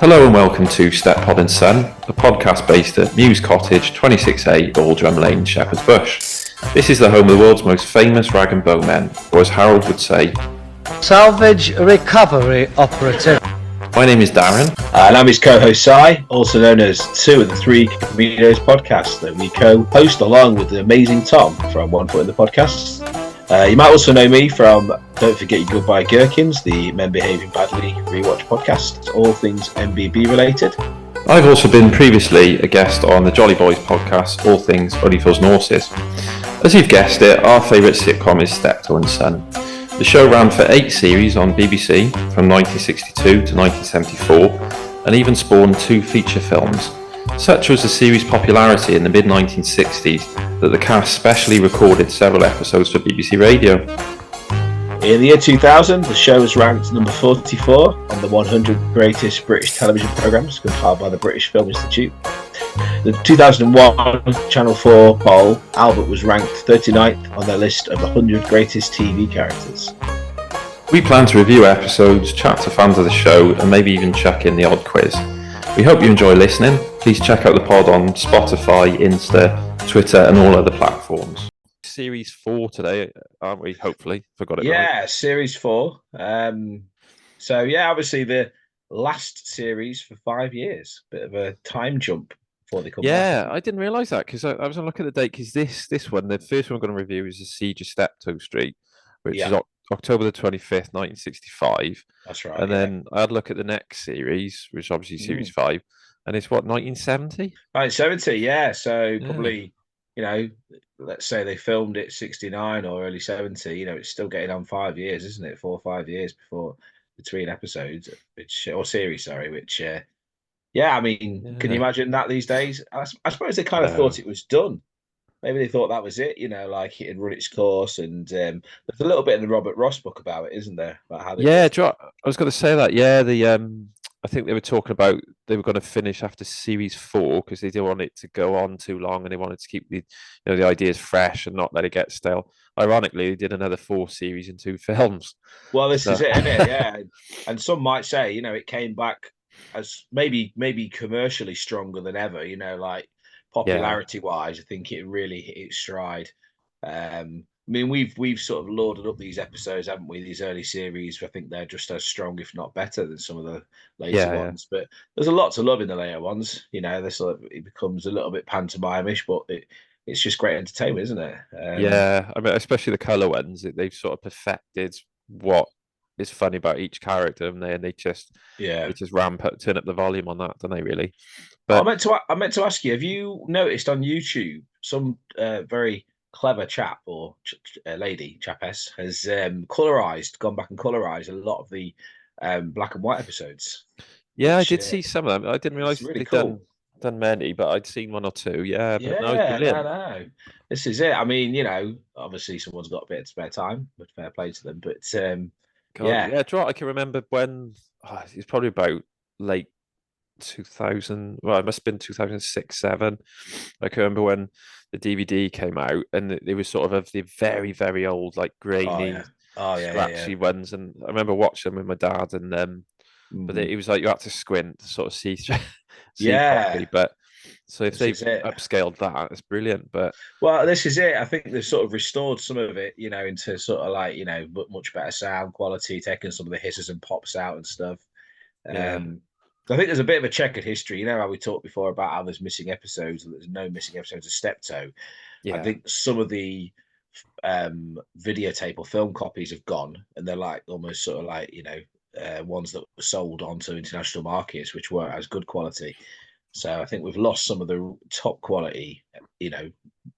Hello and welcome to Steptoe and Son, a podcast based at Mews Cottage, 26A, Aldrum Lane, Shepherd's Bush. This is the home of the world's most famous rag and bone men, or as Harold would say, Salvage Recovery Operative. My name is Darren. And I'm his co-host Si, also known as Two of the Three Comedians podcast that we co-host along with the amazing Tom from One Foot in the Podcast. You might also know me from Don't Forget Your Goodbye Gherkins, the Men Behaving Badly rewatch podcast, all things MBB related. I've also been previously a guest on the Jolly Boys podcast, all things Only Fools and Horses. As you've guessed it, our favourite sitcom is Steptoe and Son. The show ran for 8 series on BBC from 1962 to 1974 and even spawned 2 feature films. Such was the series' popularity in the mid-1960s that the cast specially recorded several episodes for BBC Radio. In the year 2000, the show was ranked number 44 on the 100 greatest British television programmes compiled by the British Film Institute. The 2001 Channel 4 poll, Albert was ranked 39th on their list of 100 greatest TV characters. We plan to review episodes, chat to fans of the show, and maybe even chuck in the odd quiz. We hope you enjoy listening. Please check out the pod on Spotify, Insta, Twitter, and all other platforms. Series 4 today, aren't we? Hopefully, forgot it. Yeah, right. Series 4. Obviously the last series for 5 years. Bit of a time jump before they come back. Yeah, I didn't realise that because I was on looking at the date because this one, the first one I'm going to review is The Siege of Steptoe Street, which is October the 25th, 1965. That's right. And then I had a look at the next series, which is obviously Series 5, and it's what, 1970? 1970, yeah. So probably, let's say they filmed it 69 or early 70, it's still getting on 5 years, isn't it? 4 or 5 years between episodes, or series, can you imagine that these days? I suppose they kind of thought it was done. Maybe they thought that was it, like it had run its course. And there's a little bit in the Robert Ross book about it, isn't there? About how I was going to say that. Yeah, I think they were talking about they were going to finish after Series 4 because they didn't want it to go on too long and they wanted to keep the ideas fresh and not let it get stale. Ironically, they did another 4 series and 2 films. Well, this is it, isn't it? Yeah, and some might say, it came back as maybe commercially stronger than ever. Like popularity wise, I think it really hit its stride. We've sort of lauded up these episodes, haven't we? These early series, I think they're just as strong, if not better, than some of the later ones. But there's a lot to love in the later ones. It becomes a little bit pantomimish, but it's just great entertainment, isn't it? Especially the colour ones. They've sort of perfected what is funny about each character, and they just turn up the volume on that, don't they? Really. But I meant to ask you: have you noticed on YouTube some very clever chap or lady, chapess, has gone back and colorized a lot of the black and white episodes? I did see some of them. I didn't realize really they'd cool. done many, but I'd seen 1 or 2. No, no. This is it. Obviously someone's got a bit of spare time, but fair play to them. But I can remember when it's probably about late 2000. Well, it must have been 2006-7. I can remember when the DVD came out, and it was sort of the very, very old, like grainy, scratchy ones. And I remember watching them with my dad, and but it was like you had to squint to sort of see properly. But so if they've upscaled that, it's brilliant. But this is it. I think they've sort of restored some of it, into sort of like much better sound quality, taking some of the hisses and pops out and stuff. I think there's a bit of a checkered history. How we talked before about how there's missing episodes, and there's no missing episodes of Steptoe. I think some of the videotape or film copies have gone, and they're like almost sort of like ones that were sold onto international markets, which weren't as good quality. So I think we've lost some of the top quality,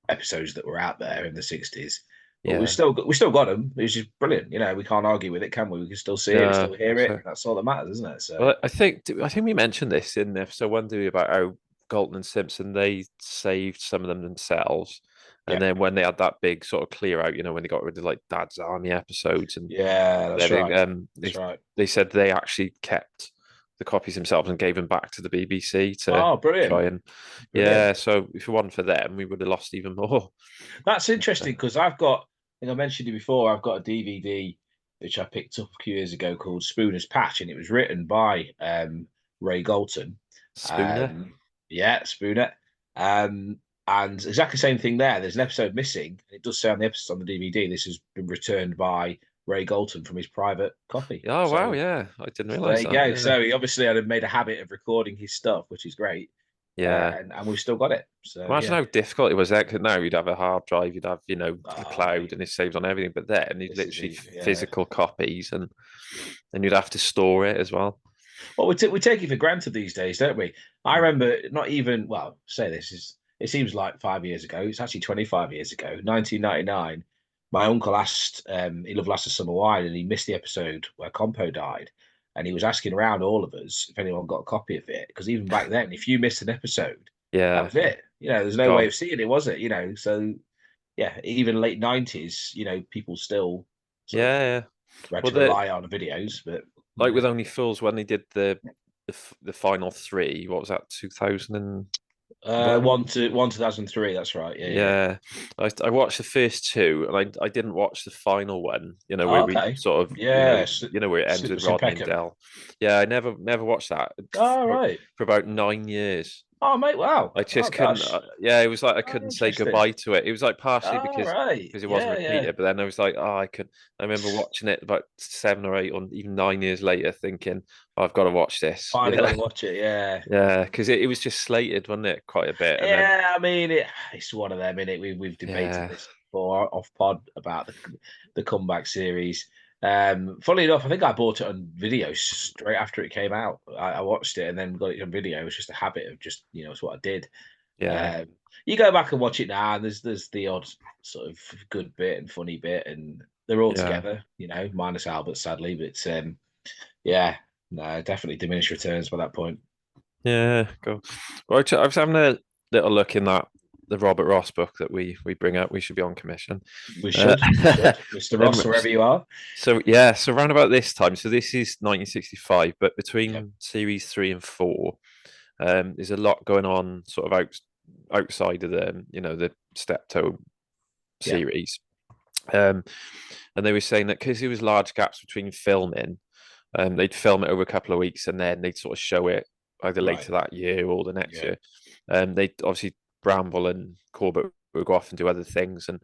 episodes that were out there in the 60s. But we still got them. It's just brilliant. We can't argue with it, can we? We can still see it, we still hear it. That's all that matters, isn't it? So well, I think we mentioned this in episode 1, about how Galton and Simpson, they saved some of them themselves. And then when they had that big sort of clear out, when they got rid of like Dad's Army episodes and that's right. They said they actually kept the copies themselves and gave them back to the BBC to try and so if it wasn't for them, we would have lost even more. That's interesting because I mentioned it before. I've got a DVD which I picked up a few years ago called Spooner's Patch, and it was written by Ray Galton. Spooner. Yeah, Spooner. And exactly the same thing there. There's an episode missing. It does say on the episode on the DVD, this has been returned by Ray Galton from his private copy. Oh wow, So, yeah, I didn't so there realize you that. go. Yeah, So he obviously had made a habit of recording his stuff, which is great. yeah. And we've still got it. So Imagine yeah. how difficult it was there. 'Cause now you'd have a hard drive, you'd have a Oh, cloud, mate, and it saves on everything. But then you'd this is literally easy. Yeah. physical copies, and then you'd have to store it as well. Well, we take it for granted these days, don't we? I Mm. remember not even, well, say this is, it seems like 5 years ago. It's actually 25 years ago, 1999. My uncle asked, he loved Last of Summer Wine, and he missed the episode where Compo died. And he was asking around all of us if anyone got a copy of it. Because even back then, if you missed an episode, that Yeah, was it. There's no way gone. of seeing it, was it? So yeah, even late 90s, people still sort of Yeah, yeah. had Well, to rely on videos, but like with Only Fools when they did the final three. What was that? 2001. 2003. That's right. Yeah, yeah. Yeah, I watched the first two, and I didn't watch the final one. Oh, where we okay. sort of Yeah, where it ends with Sim Rodney and Peckham. Dell. Yeah, I never watched that All right. for about 9 years. Oh, mate. Wow. I Oh, just couldn't. gosh. Yeah, it was like I Oh, couldn't say interesting. goodbye to it. It was like partially All right. because it wasn't Yeah, yeah. repeated, but then I was like, oh, I could. I remember watching it about 7 or 8 or even 9 years later, thinking, oh, I've got to watch this. Finally got to watch it. Yeah. Yeah, because it was just slated, wasn't it, quite a bit, and then Yeah. I mean, it's one of them, innit? We've debated yeah, this before off pod about the comeback series. Funnily enough, I think I bought it on video straight after it came out. I watched it and then got it on video. It was just a habit of just, it's what I did. yeah, You go back and watch it now, and there's the odd sort of good bit and funny bit, and they're all yeah, together, minus Albert, sadly. But yeah, no, definitely diminished returns by that point. yeah. Go. Right, I was having a little look in the Robert Ross book that we bring up. We should be on commission. We Uh, should, we should, Mr. Ross, wherever you are. so yeah, so around about this time. So this is 1965, but Yep. between series 3 and 4, there's a lot going on, sort of outside of the Steptoe Yeah. series. And they were saying that because there was large gaps between filming, they'd film it over a couple of weeks and then they'd sort of show it either Right. later that year or the next Yeah. year. They'd obviously Bramble and Corbett would go off and do other things. And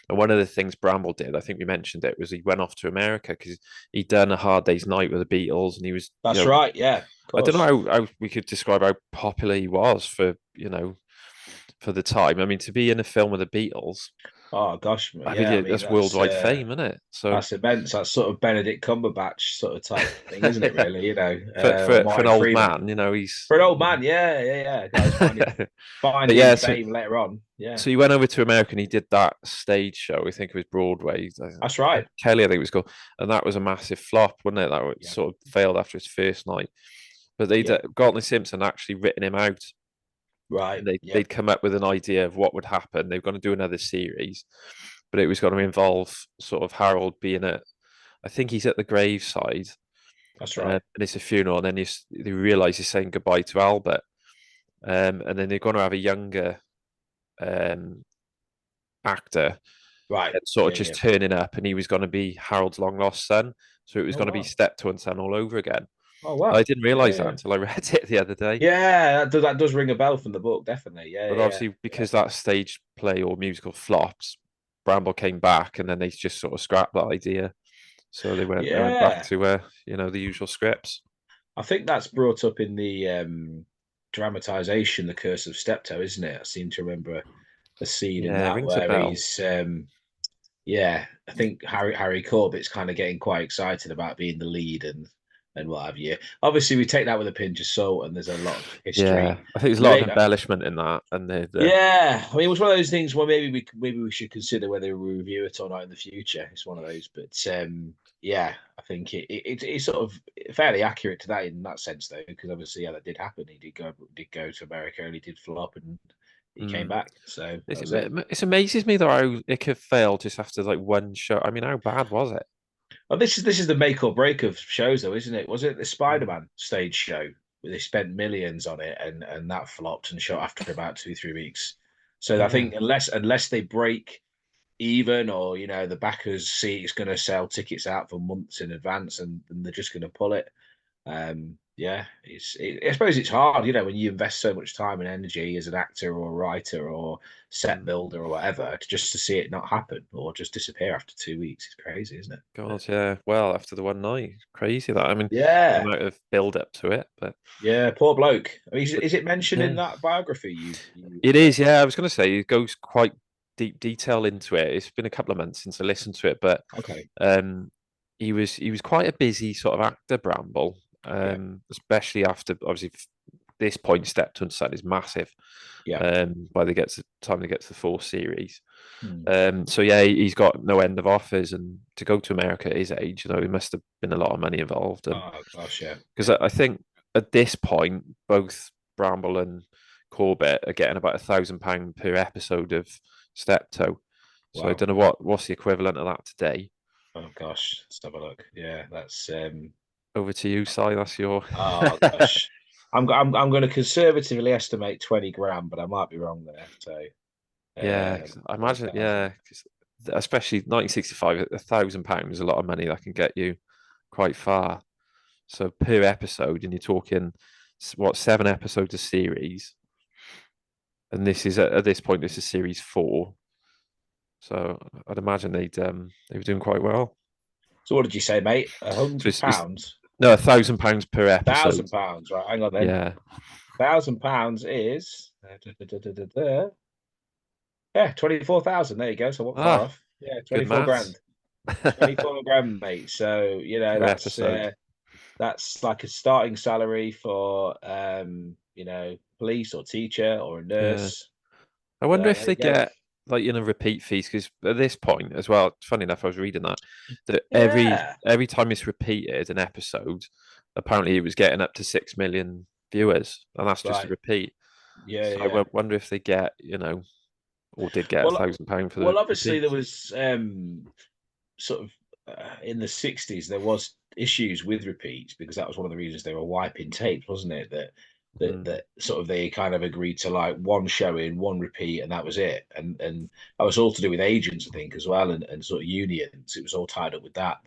one of the things Bramble did, I think we mentioned it, was he went off to America because he'd done A Hard Day's Night with the Beatles, and he was, That's right. Yeah, of I don't course. know how we could describe how popular he was for the time. I mean, to be in a film with the Beatles, Oh gosh, I yeah. I mean, mean, that's worldwide fame, isn't it? So that's immense. That's sort of Benedict Cumberbatch sort of type thing, isn't it? Really, for an Martin old Freeman. man, he's For an old man, yeah. Guys but finding fame later on. Yeah, so he went over to America and he did that stage show. I think it was Broadway. that's right. Kelly, I think it was called, and that was a massive flop, wasn't it? That Yeah. sort of failed after his first night. But they'd Galton and Simpson actually written him out. Right. And they'd come up with an idea of what would happen. They were going to do another series, but it was going to involve sort of Harold being I think he's at the graveside. That's right. And it's a funeral, and then they realise he's saying goodbye to Albert. And then they're going to have a younger actor, Right. sort of just turning up, and he was going to be Harold's long lost son. So it was going to be Steptoe and Son all over again. Oh wow! I didn't realise that until I read it the other day. Yeah, that does ring a bell from the book, definitely. Yeah, but obviously because that stage play or musical flopped, Bramble came back, and then they just sort of scrapped that idea. So they went back to the usual scripts. I think that's brought up in the dramatization, The Curse of Steptoe, isn't it? I seem to remember a scene in that where he's I think Harry Corbett's kind of getting quite excited about being the lead and what have you. Obviously, we take that with a pinch of salt, and there's a lot of history. Yeah, I think there's a lot of embellishment in that, and yeah, I mean, it was one of those things where maybe we should consider whether we review it or not in the future. It's one of those, but yeah, I think it's sort of fairly accurate to that in that sense, though, because obviously, that did happen. He did go to America, and he did flop, and he came back. So it amazes me though how it could fail just after like one show. I mean, how bad was it? Well, this is the make or break of shows, though, isn't it? Was it the Spider-Man stage show where they spent millions on it and that flopped and shot after about 2-3 weeks? So I think unless they break even, or the backers see it's going to sell tickets out for months in advance, and they're just going to pull it. Yeah, I suppose it's hard, when you invest so much time and energy as an actor or a writer or set builder or whatever, just to see it not happen or just disappear after 2 weeks. It's crazy, isn't it? God, yeah. Well, after the one night, crazy that. I mean, the Yeah, amount of build up to it, but yeah, poor bloke. I mean, is it mentioned in yeah, that biography you it read? is. Yeah, I was going to say it goes quite deep detail into it. It's been a couple of months since I listened to it, but Okay, um, he was quite a busy sort of actor, Bramble. yeah, Especially after obviously this point, Steptoe and Son is massive. yeah. By the time they get to the fourth series. Hmm. So yeah, he's got no end of offers, and to go to America at his age, there must have been a lot of money involved. And Oh gosh, yeah, because yeah. I think at this point, both Bramble and Corbett are getting about £1,000 per episode of Steptoe. So I Wow. don't know what's the equivalent of that today. Oh gosh, let's have a look. Yeah, that's Over to you, Si. That's your. oh gosh. I'm going to conservatively estimate 20 grand, but I might be wrong there. So Yeah, 'cause I imagine. 4,000. Yeah, 'cause especially 1965, £1,000 is a lot of money that can get you quite far. So per episode, and you're talking what 7 episodes a series, and this is at this point this is series 4. So I'd imagine they were doing quite well. So what did you say, mate? A So hundred it's pounds, no £1,000 per episode. £1,000, right? Hang on then. Yeah. £1,000 is yeah, 24,000. There you go. So I wasn't far Ah, off. Yeah, good 24 maths. grand. 24 grand, mate. So Per episode. that's like a starting salary for police or teacher or a Yeah. nurse. I wonder if There they you go. get like repeat fees because at this point as well. Funny enough, I was reading that Yeah. every time it's repeated an episode, apparently it was getting up to 6 million viewers, and that's just a Right. repeat. Yeah, So I yeah. wonder if they get or did get Well, £1,000 for well, the obviously there repeats. was sort of in the 60s there was issues with repeats because that was one of the reasons they were wiping tapes, wasn't it? That Mm. sort of they kind of agreed to like one showing, one repeat, and that was it. And that was all to do with agents, I think, as well, and sort of unions. It was all tied up with that.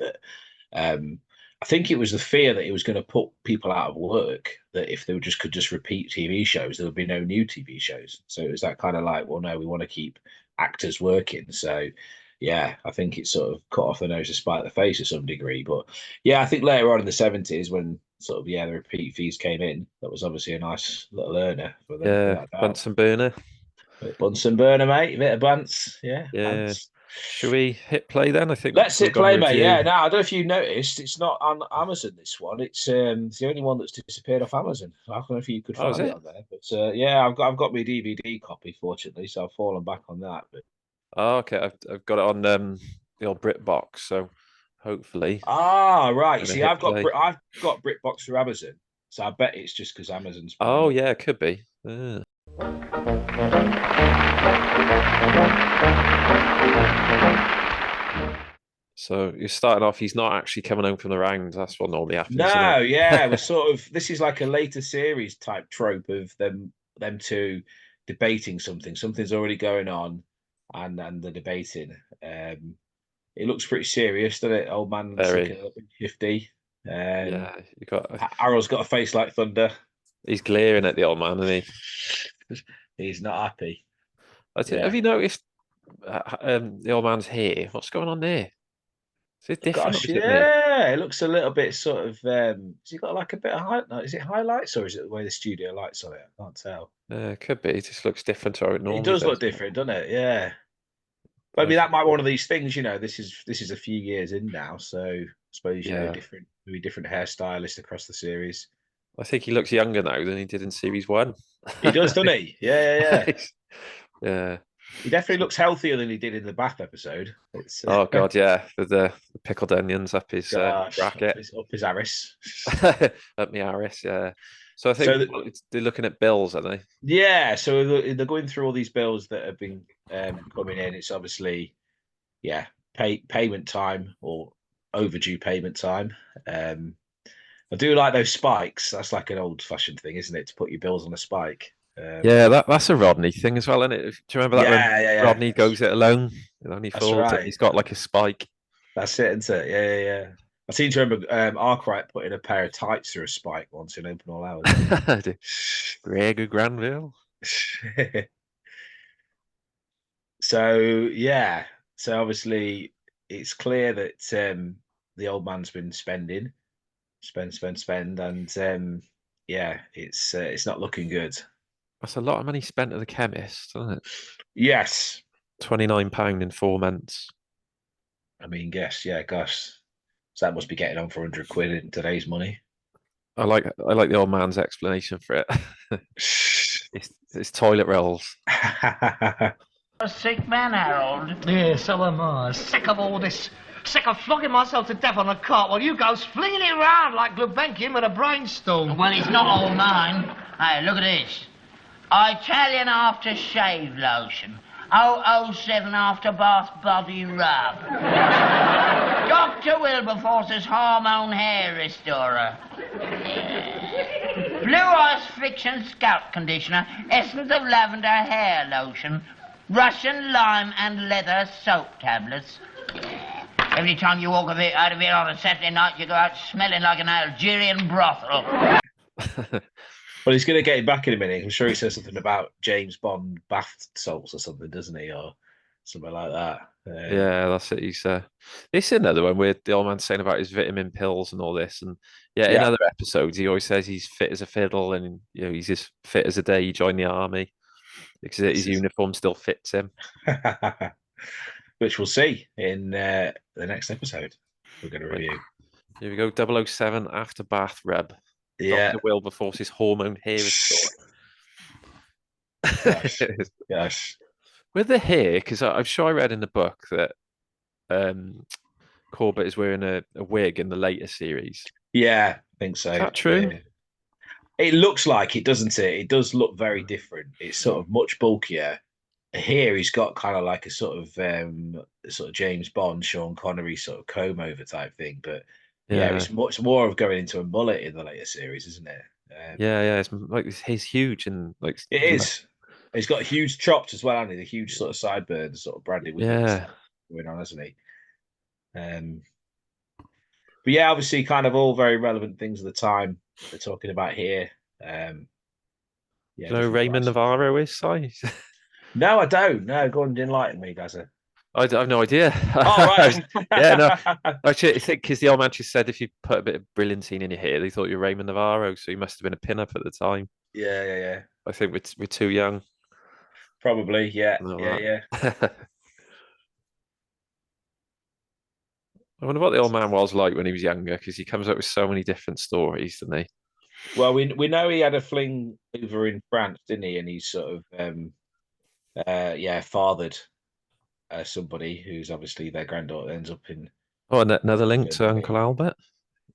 Um, I think it was the fear that it was going to put people out of work. That if they could just repeat TV shows, there would be no new TV shows. So it was that kind of like, well, no, we want to keep actors working. So yeah, I think it sort of cut off the nose to spite the face to some degree. But yeah, I think later on in the 70s, when sort of the repeat fees came in, that was obviously a nice little earner for them, Yeah, without a doubt. Bunsen burner. Bit of Bunsen burner, mate. A bit of Bunts, yeah, Yeah. Bunts. Should we hit play then? I think Let's we've hit got a play, mate. review. Yeah, now I don't know if you noticed, it's not on Amazon. This one, it's the only one that's disappeared off Amazon. I don't know if you could Oh, is find it it? on there, but yeah, I've got my DVD copy, fortunately, so I've fallen back on that. But Oh, okay. I've got it on the old BritBox, so hopefully right. You gonna see, hit play. I've got BritBox for Amazon, so I bet it's just because Amazon's playing Oh it. yeah, it could be. Yeah. So you're starting off. He's not actually coming home from the rounds. That's what normally happens, isn't No, yeah, we're it? sort of this is like a later series type trope of them two debating something. Something's already going on, and they're debating. It looks pretty serious, doesn't it? Old man's looking Very. a little bit shifty. Um, Yeah, you got. Arrow's got a face like thunder. He's glaring at the old man, isn't he? He's not happy. Have Yeah. you noticed the old man's hair? What's going on there? Is it different or Gosh, is it me? yeah. It looks a little bit sort of has he got like a bit of highlight? Is it highlights or is it the way the studio lights on it? I can't tell. It could be. It just looks different to how it It normally does look does. different, doesn't it? Yeah. But I But I mean, that think, might be one of these things, this is a few years in now, so I suppose, yeah, different maybe different hairstylist across the series. I think he looks younger now than he did in series 1. He does, doesn't he? Yeah, yeah, yeah. Yeah. He definitely looks healthier than he did in the bath episode. It's Oh God, yeah. With the pickled onions up his gosh, bracket, up his Aris. up my Aris. Yeah. So I So think they're looking at bills, are they? yeah, so they're going through all these bills that have been coming in. It's obviously yeah, payment time or overdue payment time. Um, I do like those spikes. That's like an old-fashioned thing, isn't it? To put your bills on a spike. Yeah, that's a Rodney thing as well, isn't it? Do you remember that when Yeah, yeah, yeah. Rodney goes it alone? It only That's falls and right. he's got like a spike. That's it, isn't it? Yeah, yeah, yeah. I seem to remember Arkwright putting a pair of tights through a spike once in Open All Hours. Gregor Granville. So yeah, so obviously it's clear that the old man's been spend, and yeah, it's not looking good. That's a lot of money spent at the chemist, isn't it? Yes, £29 in 4 months. I mean, yeah, gosh, so that must be getting on for £100 in today's money. I like the old man's explanation for it. it's toilet rolls. A sick man, Harold. Yeah, so am I. Sick of all this. Sick of flogging myself to death on a cart while you go flinging it round like Gulbenkian with a brainstorm. Well, it's not all mine. Hey, look at this. Italian aftershave lotion. 007 after bath body rub. Dr. Wilberforce's hormone hair restorer. Blue Ice Friction scalp conditioner. Essence of lavender hair lotion. Russian lime and leather soap tablets. Every time you walk out of here on a Saturday night, you go out smelling like an Algerian brothel. Well, he's going to get it back in a minute. I'm sure he says something about James Bond bath salts or something, doesn't he? Or something like that. Yeah, that's it. This is another one where the old man's saying about his vitamin pills and all this. And yeah, in other episodes, he always says he's fit as a fiddle and, he's as fit as a day he joined the army because his uniform still fits him. Which we'll see in the next episode we're going to review. Here we go, 007 after bath rub. Yeah. Dr. Wilberforce's hormone hair restorer. Gosh. With the hair, because I'm sure I read in the book that Corbett is wearing a wig in the later series. Yeah, I think so. Is that true? Yeah. It looks like it, doesn't it? It does look very different. It's sort of much bulkier. Here he's got kind of like a sort of James Bond, Sean Connery sort of comb over type thing, but yeah, it's much more of going into a mullet in the later series, isn't it? Yeah, it's like he's huge and like it is. He's got huge chops as well, hasn't he? The huge sort of sideburns, sort of Bradley Wiggins going on, hasn't he? But yeah, obviously, kind of all very relevant things at the time they're talking about here. Yeah, Raymond Navarro is size. No, I don't. No, go on and enlighten me, Gaza. I have no idea. Oh, right. Yeah, no. Actually, I think because the old man just said if you put a bit of brilliantine in your hair, they thought you were Raymond Navarro, so you must have been a pin-up at the time. Yeah. I think we're too young. Probably, yeah. I wonder what the old man was like when he was younger, because he comes up with so many different stories, doesn't he? Well, we know he had a fling over in France, didn't he? And he's sort of fathered somebody who's obviously their granddaughter ends up in. Oh, another link to Uncle Albert.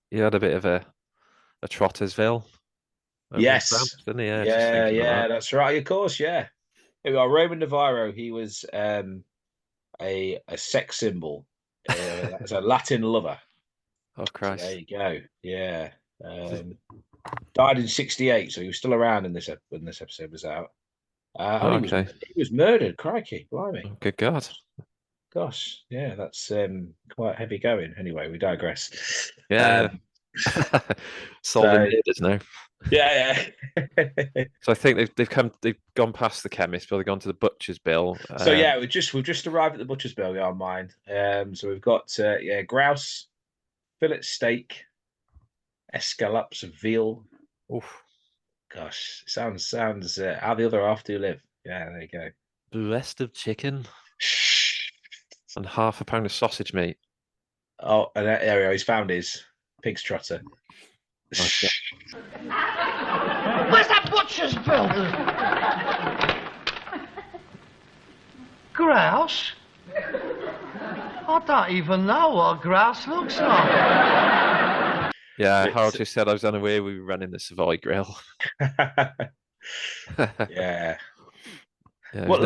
He had a bit of a Trottersville. Yes. France, didn't he? Yeah, that's right. Of course, yeah. Here we are. Raymond Navarro. He was a sex symbol. As a Latin lover. Oh Christ! So there you go. Yeah. Died in '68, so he was still around when this episode was out. He was murdered. Crikey, blimey! Oh, good God! Gosh, yeah, that's quite heavy going. Anyway, we digress. Yeah. Solving murders now. Yeah. So I think they've gone past the chemist, but they've gone to the butcher's bill. So yeah, we've just arrived at the butcher's bill. On mine. So we've got grouse, fillet steak, escallops of veal. Oof. Gosh, sounds how the other half do live. Yeah, there you go. Breast of chicken and half a pound of sausage meat. Oh, and there we go. He's found his pig's trotter. Where's that butcher's bill? Grouse? I don't even know what a grouse looks like. Yeah, Harold just said I was unaware we were running the Savoy grill. Yeah. Well,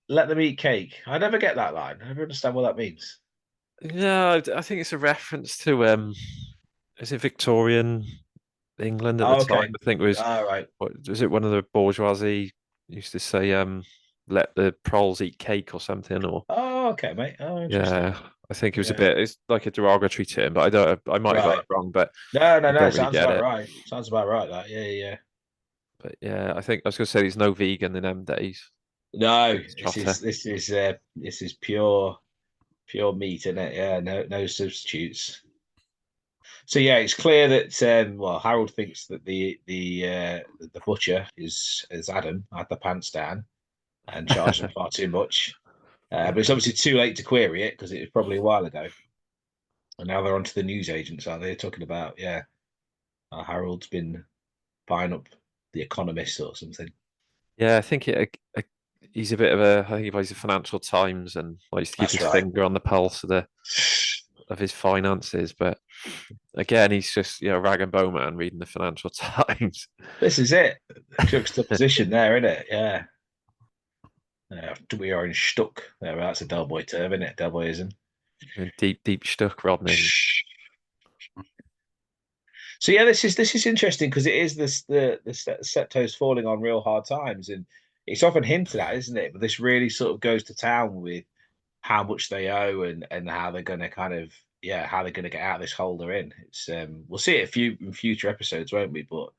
let them eat cake. I never get that line. I never understand what that means. No, I think it's a reference to is it Victorian England at the time? I think it was. Right. Was it one of the bourgeoisie used to say, "Let the proles eat cake" or something? Or okay, mate. Oh, yeah. I think it was a Yeah. bit. It's like a derogatory term, but I don't. I might have got Right. it wrong, but No, no, I no. don't really Sounds get about it. right. Sounds about right. That. Yeah, yeah. But yeah, I think I was going to say there's no vegan in them days. No, Trotter. this is pure meat in it. Yeah, no substitutes. So yeah, it's clear that well, Harold thinks that the butcher is Adam had the pants down and charged him far too much. But it's obviously too late to query it because it was probably a while ago. And now they're onto the news agents, aren't they? Talking about Harold's been buying up the Economist or something. Yeah, I think he's a bit of a. I think he buys the Financial Times and likes to keep That's his right. finger on the pulse of his finances. But again, he's just rag and bone man reading the Financial Times. This is it. Juxtaposition there, isn't it? Yeah. We are in stuck. There, that's a Del Boy term, isn't it? Del Boyism. Deep stuck, Rodney. So yeah, this is interesting because it is the Steptoes falling on real hard times, and it's often hinted at, isn't it? But this really sort of goes to town with how much they owe and how they're going to kind of how they're going to get out of this hole they're in. It's we'll see it in future episodes, won't we? But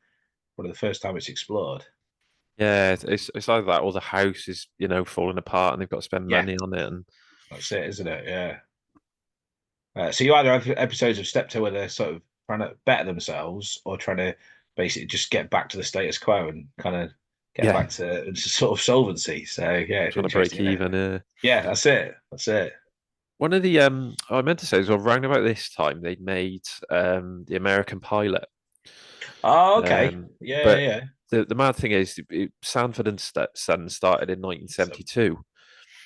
one of the first time it's explored. Yeah, it's either that or the house is falling apart and they've got to spend Yeah, money on it. And that's it, isn't it? Yeah. So you either have episodes of Steptoe where they're sort of trying to better themselves or trying to basically just get back to the status quo and kind of get yeah, back to sort of solvency. So yeah, it's trying to break interesting, isn't it? even. Yeah, that's it. That's it. One of the I meant to say as well, around about this time they made the American Pilot. Oh, okay. Um, Yeah, but yeah. the mad thing is, Sanford and Son started in So 1972,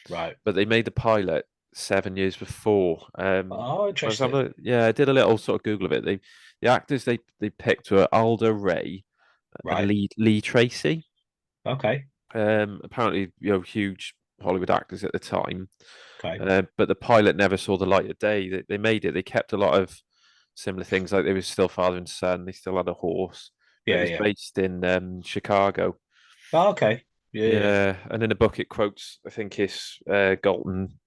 right. but they made the pilot 7 years before. Oh, interesting. Yeah, I did a little sort of Google of it. The actors they picked were Aldo Ray and Right. Lee Tracy. Okay. Apparently, huge Hollywood actors at the time. Okay. But the pilot never saw the light of day. They made it. They kept a lot of similar things, like they were still father and son. They still had a horse, but it Yeah, was yeah. based in Chicago. Oh, okay. Yeah, yeah. Yeah, and in the book it quotes, I think it's Galton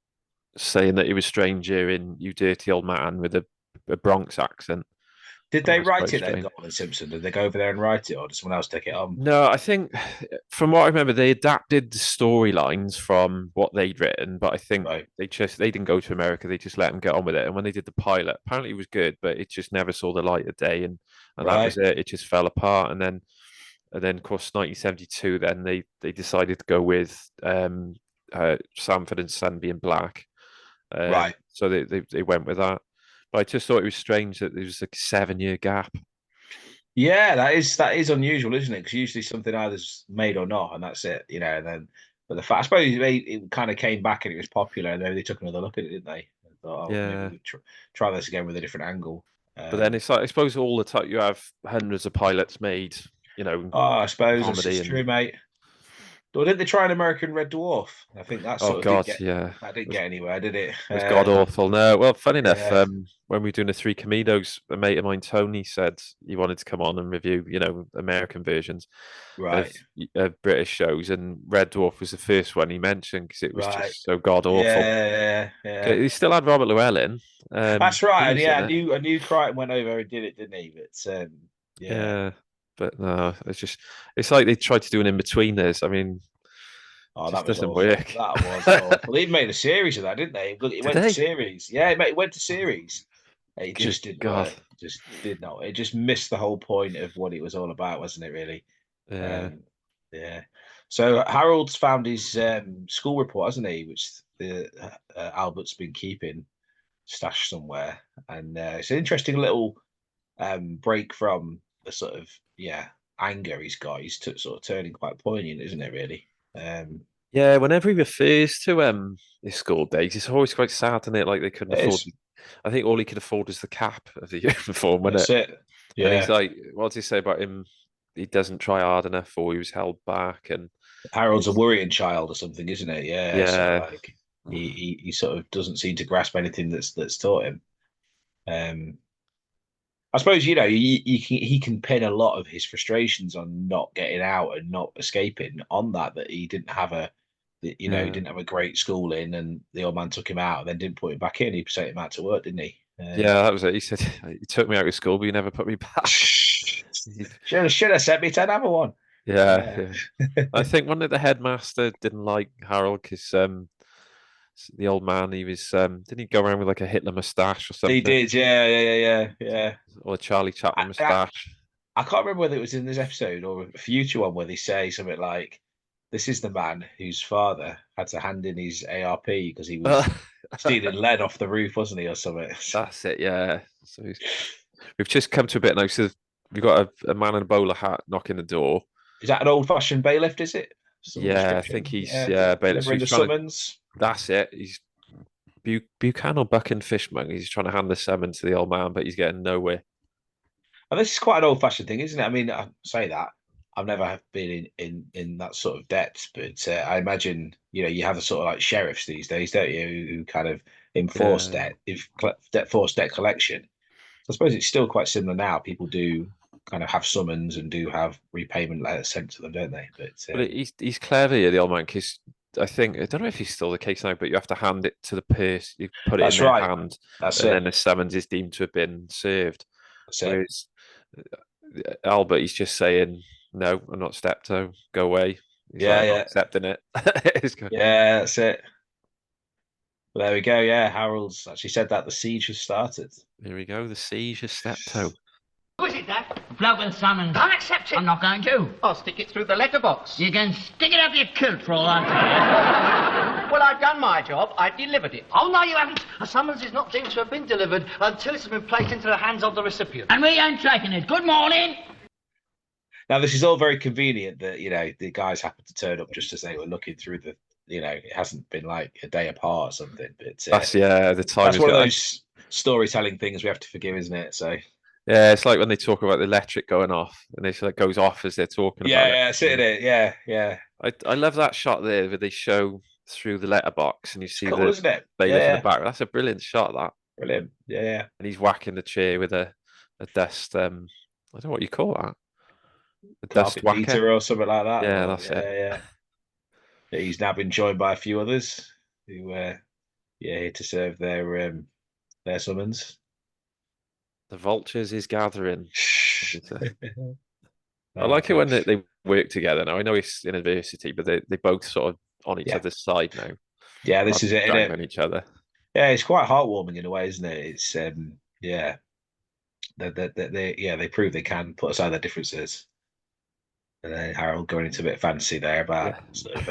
saying that he was strange hearing "you dirty old man" with a Bronx accent. Did That they was quite write it then, strange. Gold and Simpson? Did they go over there and write it, or did someone else take it on? No, I think from what I remember, they adapted the storylines from what they'd written, but I think Right. they didn't go to America. They just let them get on with it. And when they did the pilot, apparently it was good, but it just never saw the light of day, and that was Right. it. It just fell apart. And then of course 1972. Then they decided to go with Sanford and Son being black. Right. So they went with that. But I just thought it was strange that there was like a 7 year gap. Yeah, that is unusual, isn't it? Because usually something either's made or not, and that's it, And then, but the fact, I suppose it kind of came back and it was popular, and then they took another look at it, didn't they? And thought, oh, maybe Yeah. we try this again with a different angle. But then it's like I suppose all the time you have hundreds of pilots made, I suppose comedy it's true, and mate. Or didn't they try an American Red Dwarf? I think that oh sort of didn't god, get yeah, that didn't get anywhere, did it? it was god awful. No, well, funny enough, Yeah, when we were doing the Three Caminos, a mate of mine, Tony, said he wanted to come on and review, American versions of right, British shows, and Red Dwarf was the first one he mentioned because it was right. just so god awful. Yeah, yeah. He still had Robert Llewellyn. That's He right. And was yeah, in it. I knew Crichton went over and did it, didn't he? But yeah. Yeah, but no, it's like they tried to do an in between this. I mean, Oh, just that was doesn't awful. work. That was awful. They made a series of that, didn't they? It Did went to they? series. Yeah, it went to series. It Good just didn't God. work. It just did not. It just missed the whole point of what it was all about, wasn't it? Really. Yeah. Yeah. So Harold's found his school report, hasn't he? Which the Albert's been keeping stashed somewhere, and it's an interesting little break from the sort of anger he's got. He's sort of turning quite poignant, isn't it? Really. Yeah, whenever he refers to his school days, it's always quite sad, isn't it? Like they couldn't It afford. is. I think all he could afford was the cap of the uniform, wasn't That's it? it. And he's Yeah. like, what does he say about him? He doesn't try hard enough, or he was held back, and Harold's a he's worrying child or something, isn't it? Yeah. So yeah, like he sort of doesn't seem to grasp anything that's taught him. Um, I suppose he can pin a lot of his frustrations on not getting out and not escaping on that he didn't have a He didn't have a great schooling, and the old man took him out, and then didn't put him back in. He sent him out to work, didn't he? Yeah, that was it. He said he took me out of school, but you never put me back. should have sent me to another one. Yeah. I think one of the headmaster didn't like Harold because the old man, he was didn't he go around with like a Hitler moustache or something? He did, yeah. Or a Charlie Chaplin moustache. I can't remember whether it was in this episode or a future one where they say something like, "This is the man whose father had to hand in his ARP because he was stealing lead off the roof, wasn't he, or something?" That's it, yeah. So we've just come to a bit now. So we've got a man in a bowler hat knocking the door. Is that an old-fashioned bailiff? Is it? Yeah, I think he's bailiff. Delivering the summons. That's it. He's Buchanan or Bucking Fishman. He's trying to hand the summons to the old man, but he's getting nowhere. And this is quite an old-fashioned thing, isn't it? I mean, I say that I've never been in that sort of depth, but I imagine you have a sort of like sheriffs these days, don't you, who kind of enforce force debt collection. I suppose it's still quite similar now. People do kind of have summons and do have repayment letters sent to them, don't they? But he's clever, the old man, because I don't know if he's still the case now, but you have to hand it to the person. You put it in their hand, and then the summons is deemed to have been served. Whereas Albert, he's just saying, "No, I'm not Steptoe. Go away." He's not accepting it. Yeah, that's it. Well, there we go. Yeah, Harold's actually said that the siege has started. Here we go. The siege has Steptoe. Who is it, Dad? The bloke with the summons. I'll accept it. I'm not going to. I'll stick it through the letterbox. You can stick it up your kilt for all I care. Well, I've done my job. I've delivered it. Oh, no, you haven't. A summons is not deemed to have been delivered until it's been placed into the hands of the recipient. And we ain't taking it. Good morning. Now, this is all very convenient that, the guys happen to turn up just as they were looking through the, it hasn't been like a day apart or something. But that's, the time. That's one of those storytelling things we have to forgive, isn't it? So. Yeah, it's like when they talk about the electric going off, and it goes off as they're talking about it. Yeah, sitting it. Yeah. I love that shot there where they show through the letterbox and you see cool, isn't it? bailiff in the back. That's a brilliant shot, that. Brilliant. Yeah. And he's whacking the chair with a dust, I don't know what you call that. A dust whacker or something like that. Yeah, that's it. Yeah. He's now been joined by a few others who here to serve their summons. The vultures is gathering. I like it when they work together now. I know it's in adversity, but they both sort of on each other's side now. Yeah, this is it, isn't it? On each other. Yeah, it's quite heartwarming in a way, isn't it? It's they prove they can put aside their differences. And then Harold going into a bit of fancy there about sort of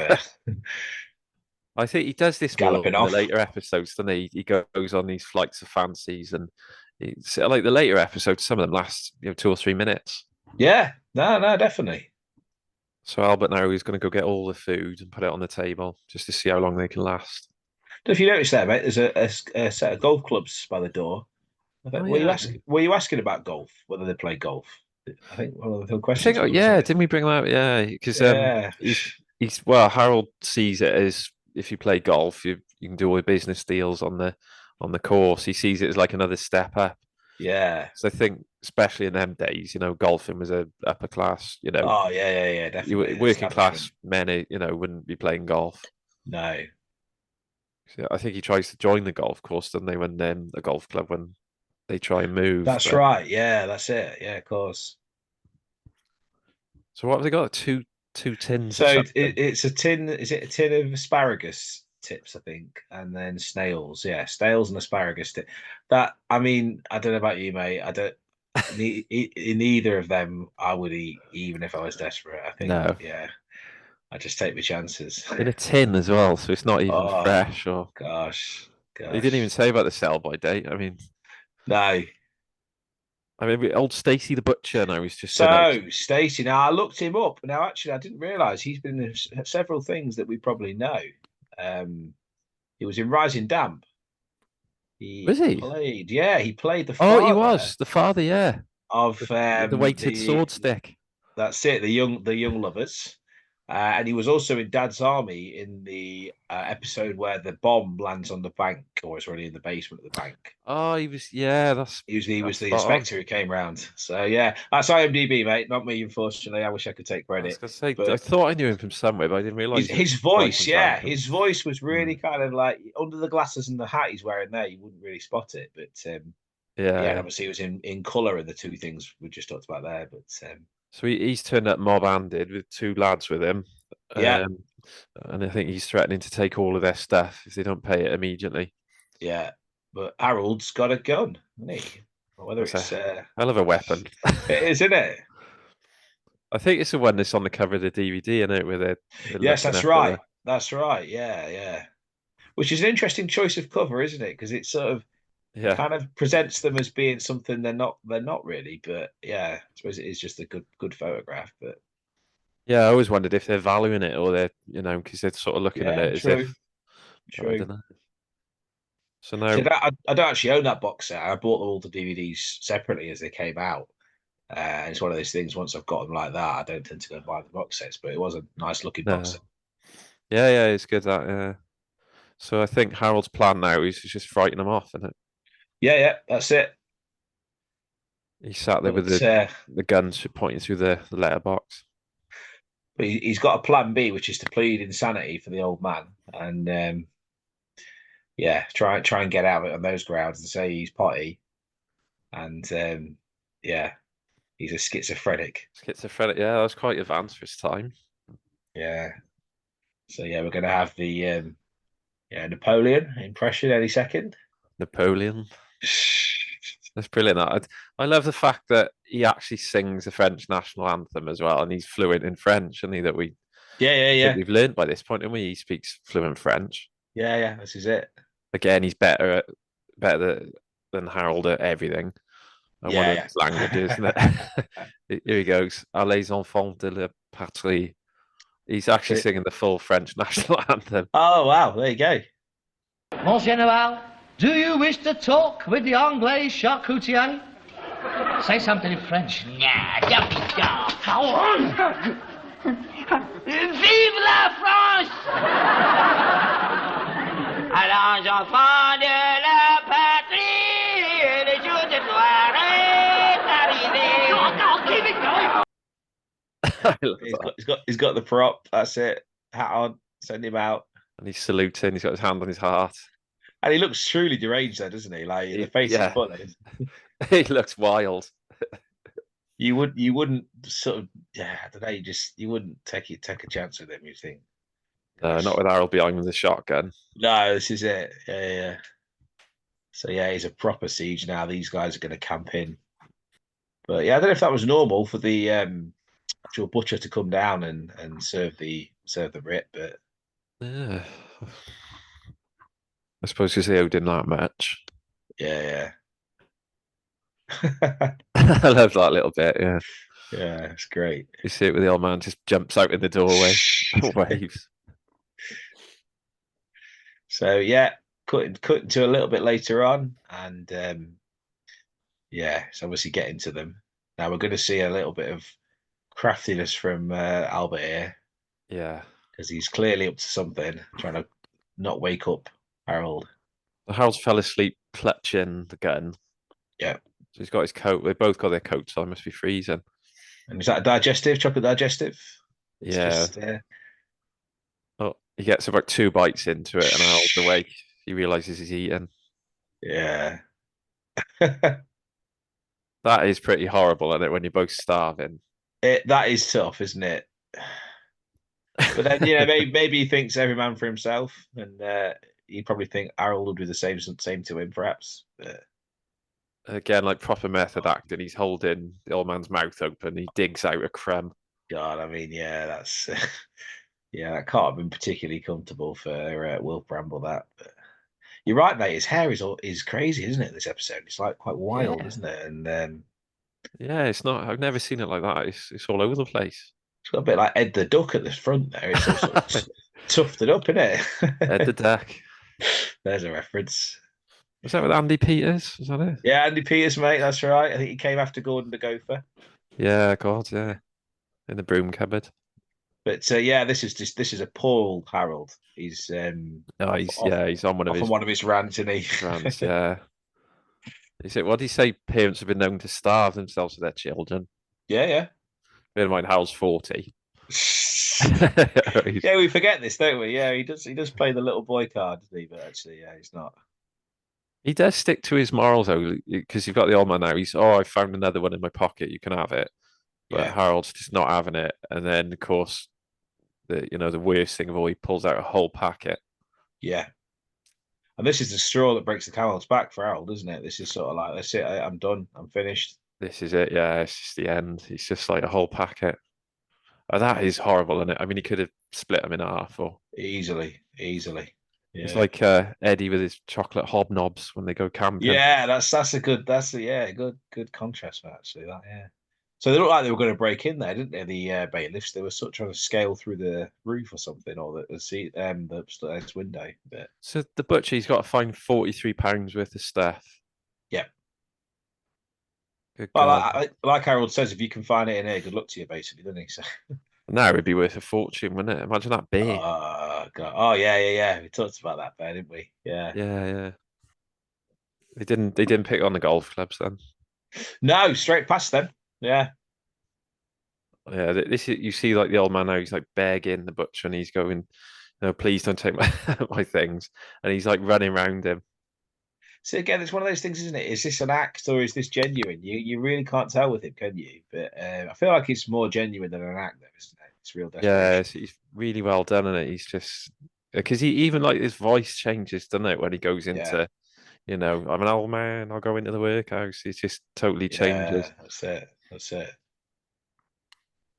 I think he does this more in the later episodes, doesn't he? He goes on these flights of fancies, and it's like the later episodes, some of them last 2 or 3 minutes. Yeah, no, definitely. So Albert now is going to go get all the food and put it on the table just to see how long they can last. If you notice there, mate, there's a set of golf clubs by the door. Were you asking about golf? Whether they play golf? I think one of the questions. Didn't we bring that? Yeah, because Harold sees it as if you play golf, you can do all your business deals on the course. He sees it as like another step up. Yeah. So I think, especially in them days, golfing was a upper class. Oh yeah, definitely. Working class men, wouldn't be playing golf. No. So I think he tries to join the golf course, doesn't they? When the golf club when they try and move. That's right. Yeah, that's it. Yeah, of course. So what have they got? Two tins. So it's a tin. Is it a tin of asparagus tips? I think, and then snails. Yeah, snails and asparagus. That I don't know about you, mate. I don't. In either of them, I would eat, even if I was desperate. I think. No. Yeah. I just take my chances. In a tin as well, so it's not even fresh. Or gosh. He didn't even say about the sell-by date. No. Old Stacey the butcher now. He's just Stacey. Now I looked him up. Now actually, I didn't realise he's been in several things that we probably know. He was in Rising Damp. Was he? He played the father. Oh, he was the father. Yeah. Of the weighted sword stick. That's it. The young lovers. And he was also in Dad's Army in the episode where the bomb lands on the bank, or it's already in the basement of the bank. Oh, yeah, He was the inspector who came round. So yeah, that's IMDb, mate. Not me, unfortunately. I wish I could take I was credit. gonna say, But I thought I knew him from somewhere, but I didn't realize his voice, yeah, his voice was really kind of like under the glasses and the hat he's wearing there. You wouldn't really spot it, but yeah, and obviously it was in colour and the two things we just talked about there. But so he's turned up mob-handed with two lads with him. Yeah. And I think he's threatening to take all of their stuff if they don't pay it immediately. Yeah, but Harold's got a gun, hasn't he? Or whether That's it's a hell of a weapon. It is, isn't it? I think it's the one that's on the cover of the DVD, isn't it? With it. Yes, that's right. That's right. Yeah, yeah. Which is an interesting choice of cover, isn't it? Because it sort of kind of presents them as being something they're not. They're not really, but yeah, I suppose it is just a good photograph. But yeah, I always wondered if they're valuing it or they're because they're sort of looking at it as if. True. I don't know. So now I don't actually own that box set. I bought all the DVDs separately as they came out. And it's one of those things. Once I've got them like that, I don't tend to go and buy the box sets. But it was a nice looking box set. Yeah, it's good that. Yeah. So I think Harold's plan now is just frighten them off, isn't it? Yeah, that's it. He sat there with the guns pointing through the letterbox. But he's got a plan B, which is to plead insanity for the old man, and try and get out of it on those grounds and say he's potty, and he's a schizophrenic. Yeah, that's quite advanced for his time. Yeah. So yeah, we're going to have the Napoleon impression any second. Napoleon. That's brilliant. I love the fact that he actually sings the French national anthem as well, and he's fluent in French, and that we we've learned by this point, and he speaks fluent French. Yeah, this is it. Again, he's better than Harold at everything. And one of his languages, isn't it? Here he goes. À les enfants de la patrie. He's actually singing the full French national anthem. Oh wow, there you go. Mon General, do you wish to talk with the Anglais charcutier? Say something in French. Nah, don't be daft. Go on. Vive la France! À les enfants de la patrie, le jour de gloire est arrivé. Go, keep it going. He's got the prop. That's it. Hat on. Send him out. And he's saluting. He's got his hand on his heart. And he looks truly deranged, though, doesn't he? Like the face is funny. He looks wild. You wouldn't sort of, I don't know. You wouldn't take a chance with him. You think? No, not with Harold behind with the shotgun. No, this is it. Yeah. So yeah, he's a proper siege now. These guys are going to camp in. But yeah, I don't know if that was normal for the actual butcher to come down and serve the writ, but yeah, I suppose because they owed him that much. Yeah. I love that little bit. Yeah, it's great. You see it with the old man just jumps out in the doorway, waves. So yeah, cut to a little bit later on, and it's obviously getting to them. Now we're going to see a little bit of craftiness from Albert here. Yeah, because he's clearly up to something, trying to not wake up Harold. Harold fell asleep clutching the gun. Yeah. So he's got his coat. They both got their coats on. Must be freezing. And is that a digestive? Chocolate digestive? It's just, Oh, he gets about 2 bites into it, and Harold's awake. He realizes he's eating. Yeah. That is pretty horrible, isn't it? When you're both starving. That is tough, isn't it? But then maybe he thinks every man for himself, and you probably think Harold would do the same to him, perhaps. But again, like proper method acting, he's holding the old man's mouth open. He digs out a crumb. God, I mean, that's that can't have been particularly comfortable for Will Bramble. That, but you're right, mate. His hair is crazy, isn't it? This episode, it's like quite wild, isn't it? And it's not. I've never seen it like that. It's all over the place. It's got a bit like Ed the Duck at the front there. It's all sort of tufted up, isn't it? Ed the Duck. There's a reference. Was that with Andy Peters? Was that it? Yeah, Andy Peters, mate. That's right. I think he came after Gordon the Gopher. Yeah, God, yeah. In the broom cupboard. But yeah, this is a poor old Harold. He's Oh, he's on one of off on his one of his rants, isn't he? rants. Yeah. Is it? What do you say? Parents have been known to starve themselves for their children. Yeah, yeah. Bear in mind, Hal's 40. Yeah, we forget this, don't we? Yeah, he does. He does play the little boy card, doesn't he? But actually, yeah, he's not. He does stick to his morals though, because you've got the old man now. Oh, I found another one in my pocket. You can have it. But Yeah, Harold's just not having it. And then, of course, the worst thing of all, he pulls out a whole packet. yeah. And this is the straw that breaks the camel's back for Harold, isn't it? This is sort of like, that's it. I'm done. I'm finished. This is it. Yeah, it's just the end. It's just like a whole packet. Oh, that is horrible, isn't it? I mean, he could have split them in half, or Easily. it's Yeah. like Eddie with his chocolate hobnobs when they go camping. Yeah, good contrast, actually. That, yeah. So they looked like they were going to break in there, didn't they? The bailiffs. They were sort of trying to scale through the roof or something, or the upstairs window. But So the butcher, he's got to find £43 worth of stuff. yeah. Good Well, God. like Harold says, if you can find it in here, good luck to you, basically, doesn't he? So, Now it'd be worth a fortune, wouldn't it? Imagine that beer. oh God, oh yeah. We talked about that there, didn't we? Yeah. Yeah. They didn't pick on the golf clubs then. No, straight past them. Yeah. Yeah, this is, you see like the old man now, he's like begging the butcher and he's going, no, please don't take my my things. And he's like running around him. So again, it's one of those things, isn't it? Is this an act or is this genuine? You really can't tell with him, can you? But I feel like it's more genuine than an act, though, isn't it? It's real Yeah, desperation. he's really well done in it. He's just because he even like his voice changes, doesn't it? When he goes Yeah, into, I'm an old man, I'll go into the workhouse. It just totally changes. yeah, that's it. That's it.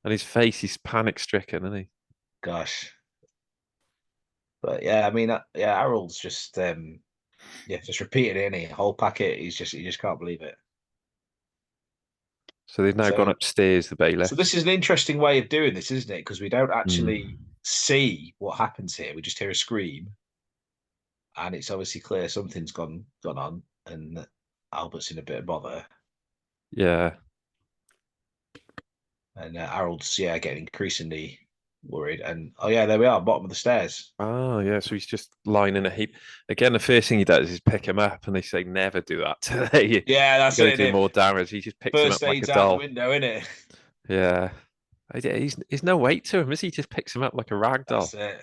And his face, he's panic stricken, isn't he? Gosh. But yeah, I mean, yeah, Harold's just just repeating it, any whole packet. He just can't believe it. So they've now gone So upstairs, the so this bailiffs. is an interesting way of doing this, isn't it? Because we don't actually Mm. see what happens here. We just hear a scream, and it's obviously clear something's gone on, and Albert's in a bit of bother, Yeah. and Harold's getting increasingly worried. And oh yeah, there we are, bottom of the stairs. Oh, yeah. So he's just lying in a heap. Again, the first thing he does is pick him up, and they say never do that today. You're Yeah, that's going to it. do more damage. He just picks him up First like a aid's out the doll. window, isn't it? Yeah. He's no weight to him, is he? Just picks him up like a rag doll. That's it.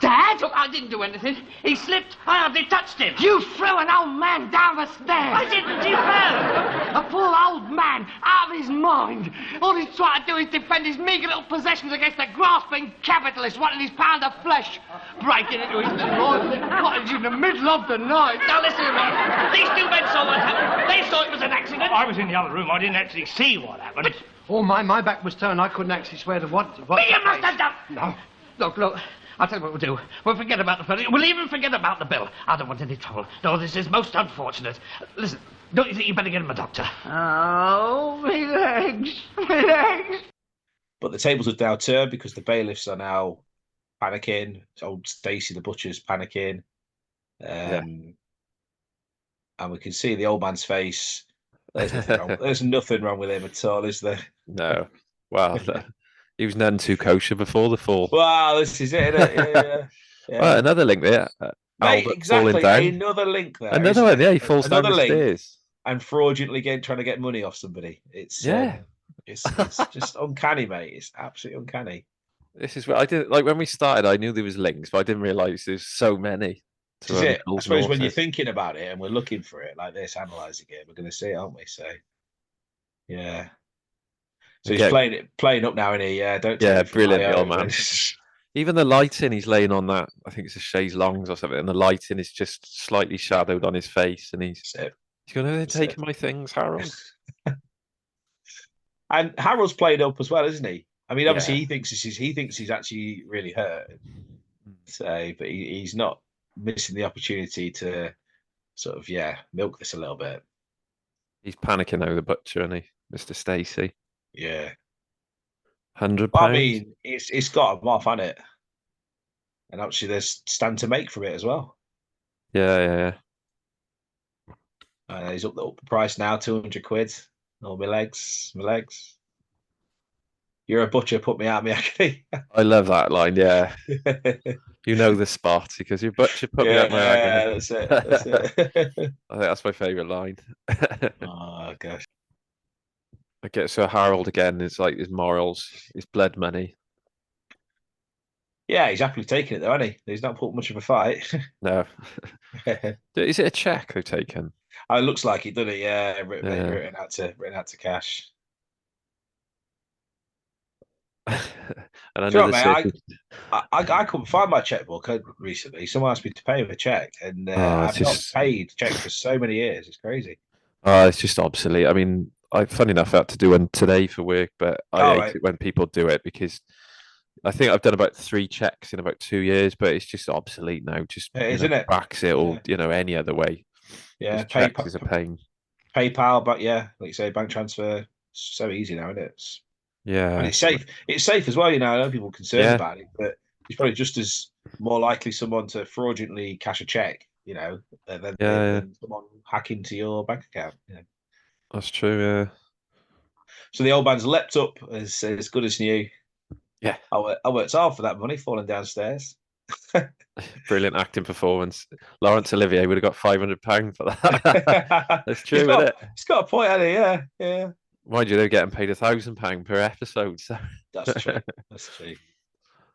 Dad? Look, I didn't do anything. He slipped. I hardly touched him. You threw an old man down the stairs. I didn't. He fell. A poor old man, out of his mind. All he's trying to do is defend his meager little possessions against the grasping capitalist wanting his pound of flesh. Breaking into his royal cottage in the middle of the night. Now listen to me. These two men saw what happened. They thought it was an accident. I was in the other room. I didn't actually see what happened. Oh, my back was turned. I couldn't actually swear to what But you must have done. No. Look. I'll tell you what we'll do. We'll forget about the fellow. We'll even forget about the bill. I don't want any trouble. No, this is most unfortunate. Listen, don't you think you better get him a doctor? Oh, my legs. My legs. But the tables have now turned because the bailiffs are now panicking. Old Stacey, the butcher's panicking. And we can see the old man's face. There's nothing wrong. There's nothing wrong with him at all, is there? No. Well, he was none too kosher before the fall. Wow, this is it, isn't it? Yeah. Well, another link there. Mate, Albert exactly. falling down. Another link there. Another one, yeah. He falls down Another the link stairs. and fraudulently trying to get money off somebody. It's it's just uncanny, mate. It's absolutely uncanny. This is what I did. Like when we started, I knew there was links, but I didn't realize there's so many. This is it. I suppose when you're thinking about it and we're looking for it like this, analysing it, we're going to see it, aren't we? So, yeah. So he's playing up now, and don't. Yeah, brilliant, old man. Even the lighting, he's laying on that. I think it's a chaise longs or something, and the lighting is just slightly shadowed on his face, and he's going, "Oh, they're taking my things, Harold." And Harold's played up as well, isn't he? I mean, obviously he thinks he's actually really hurt. So, but he's not missing the opportunity to sort of milk this a little bit. He's panicking over the butcher, and Mr. Stacey. Yeah. £100. I mean, it's got him off, hasn't it? And actually, there's stand to make from it as well. Yeah. He's up the price now, £200. Oh, my legs. You're a butcher, put me out of my agony. I love that line. Yeah, you know the spot because you butcher put me out my agony. That's it. That's it. I think that's my favourite line. Oh gosh. I get so Harold again is like his morals, his blood money. Yeah, he's happily taking it though, hasn't he? He's not put much of a fight. No, is it a check they've taken? Oh, it looks like it, doesn't it? Yeah, Yeah. written out to cash. And Do you know another what, mate? circus. I couldn't find my checkbook recently. Someone asked me to pay with a check, and Oh, it's I've not just paid checks for so many years. It's crazy. it's just obsolete. I mean, funny enough, I had to do one today for work, but I All hate right, it when people do it because I think I've done about 3 checks in about 2 years, but it's just obsolete now. Just isn't it? fax it or Yeah, any other way. yeah. Because checks is a pain. PayPal, but yeah, like you say, bank transfer. So easy now, isn't it? And Yeah, it's safe. It's safe as well. You know, I know people are concerned yeah, about it, but it's probably just as more likely someone to fraudulently cash a check, yeah. than someone hack into your bank account. That's true. Yeah, So the old man's leapt up as good as new. yeah. I worked hard for that money falling downstairs. Brilliant acting performance. Laurence Olivier would have got £500 for that. That's true, isn't it? It's got a point, hasn't it? Yeah, yeah. Mind you, they're getting paid £1,000 per episode. So. That's true. That's true.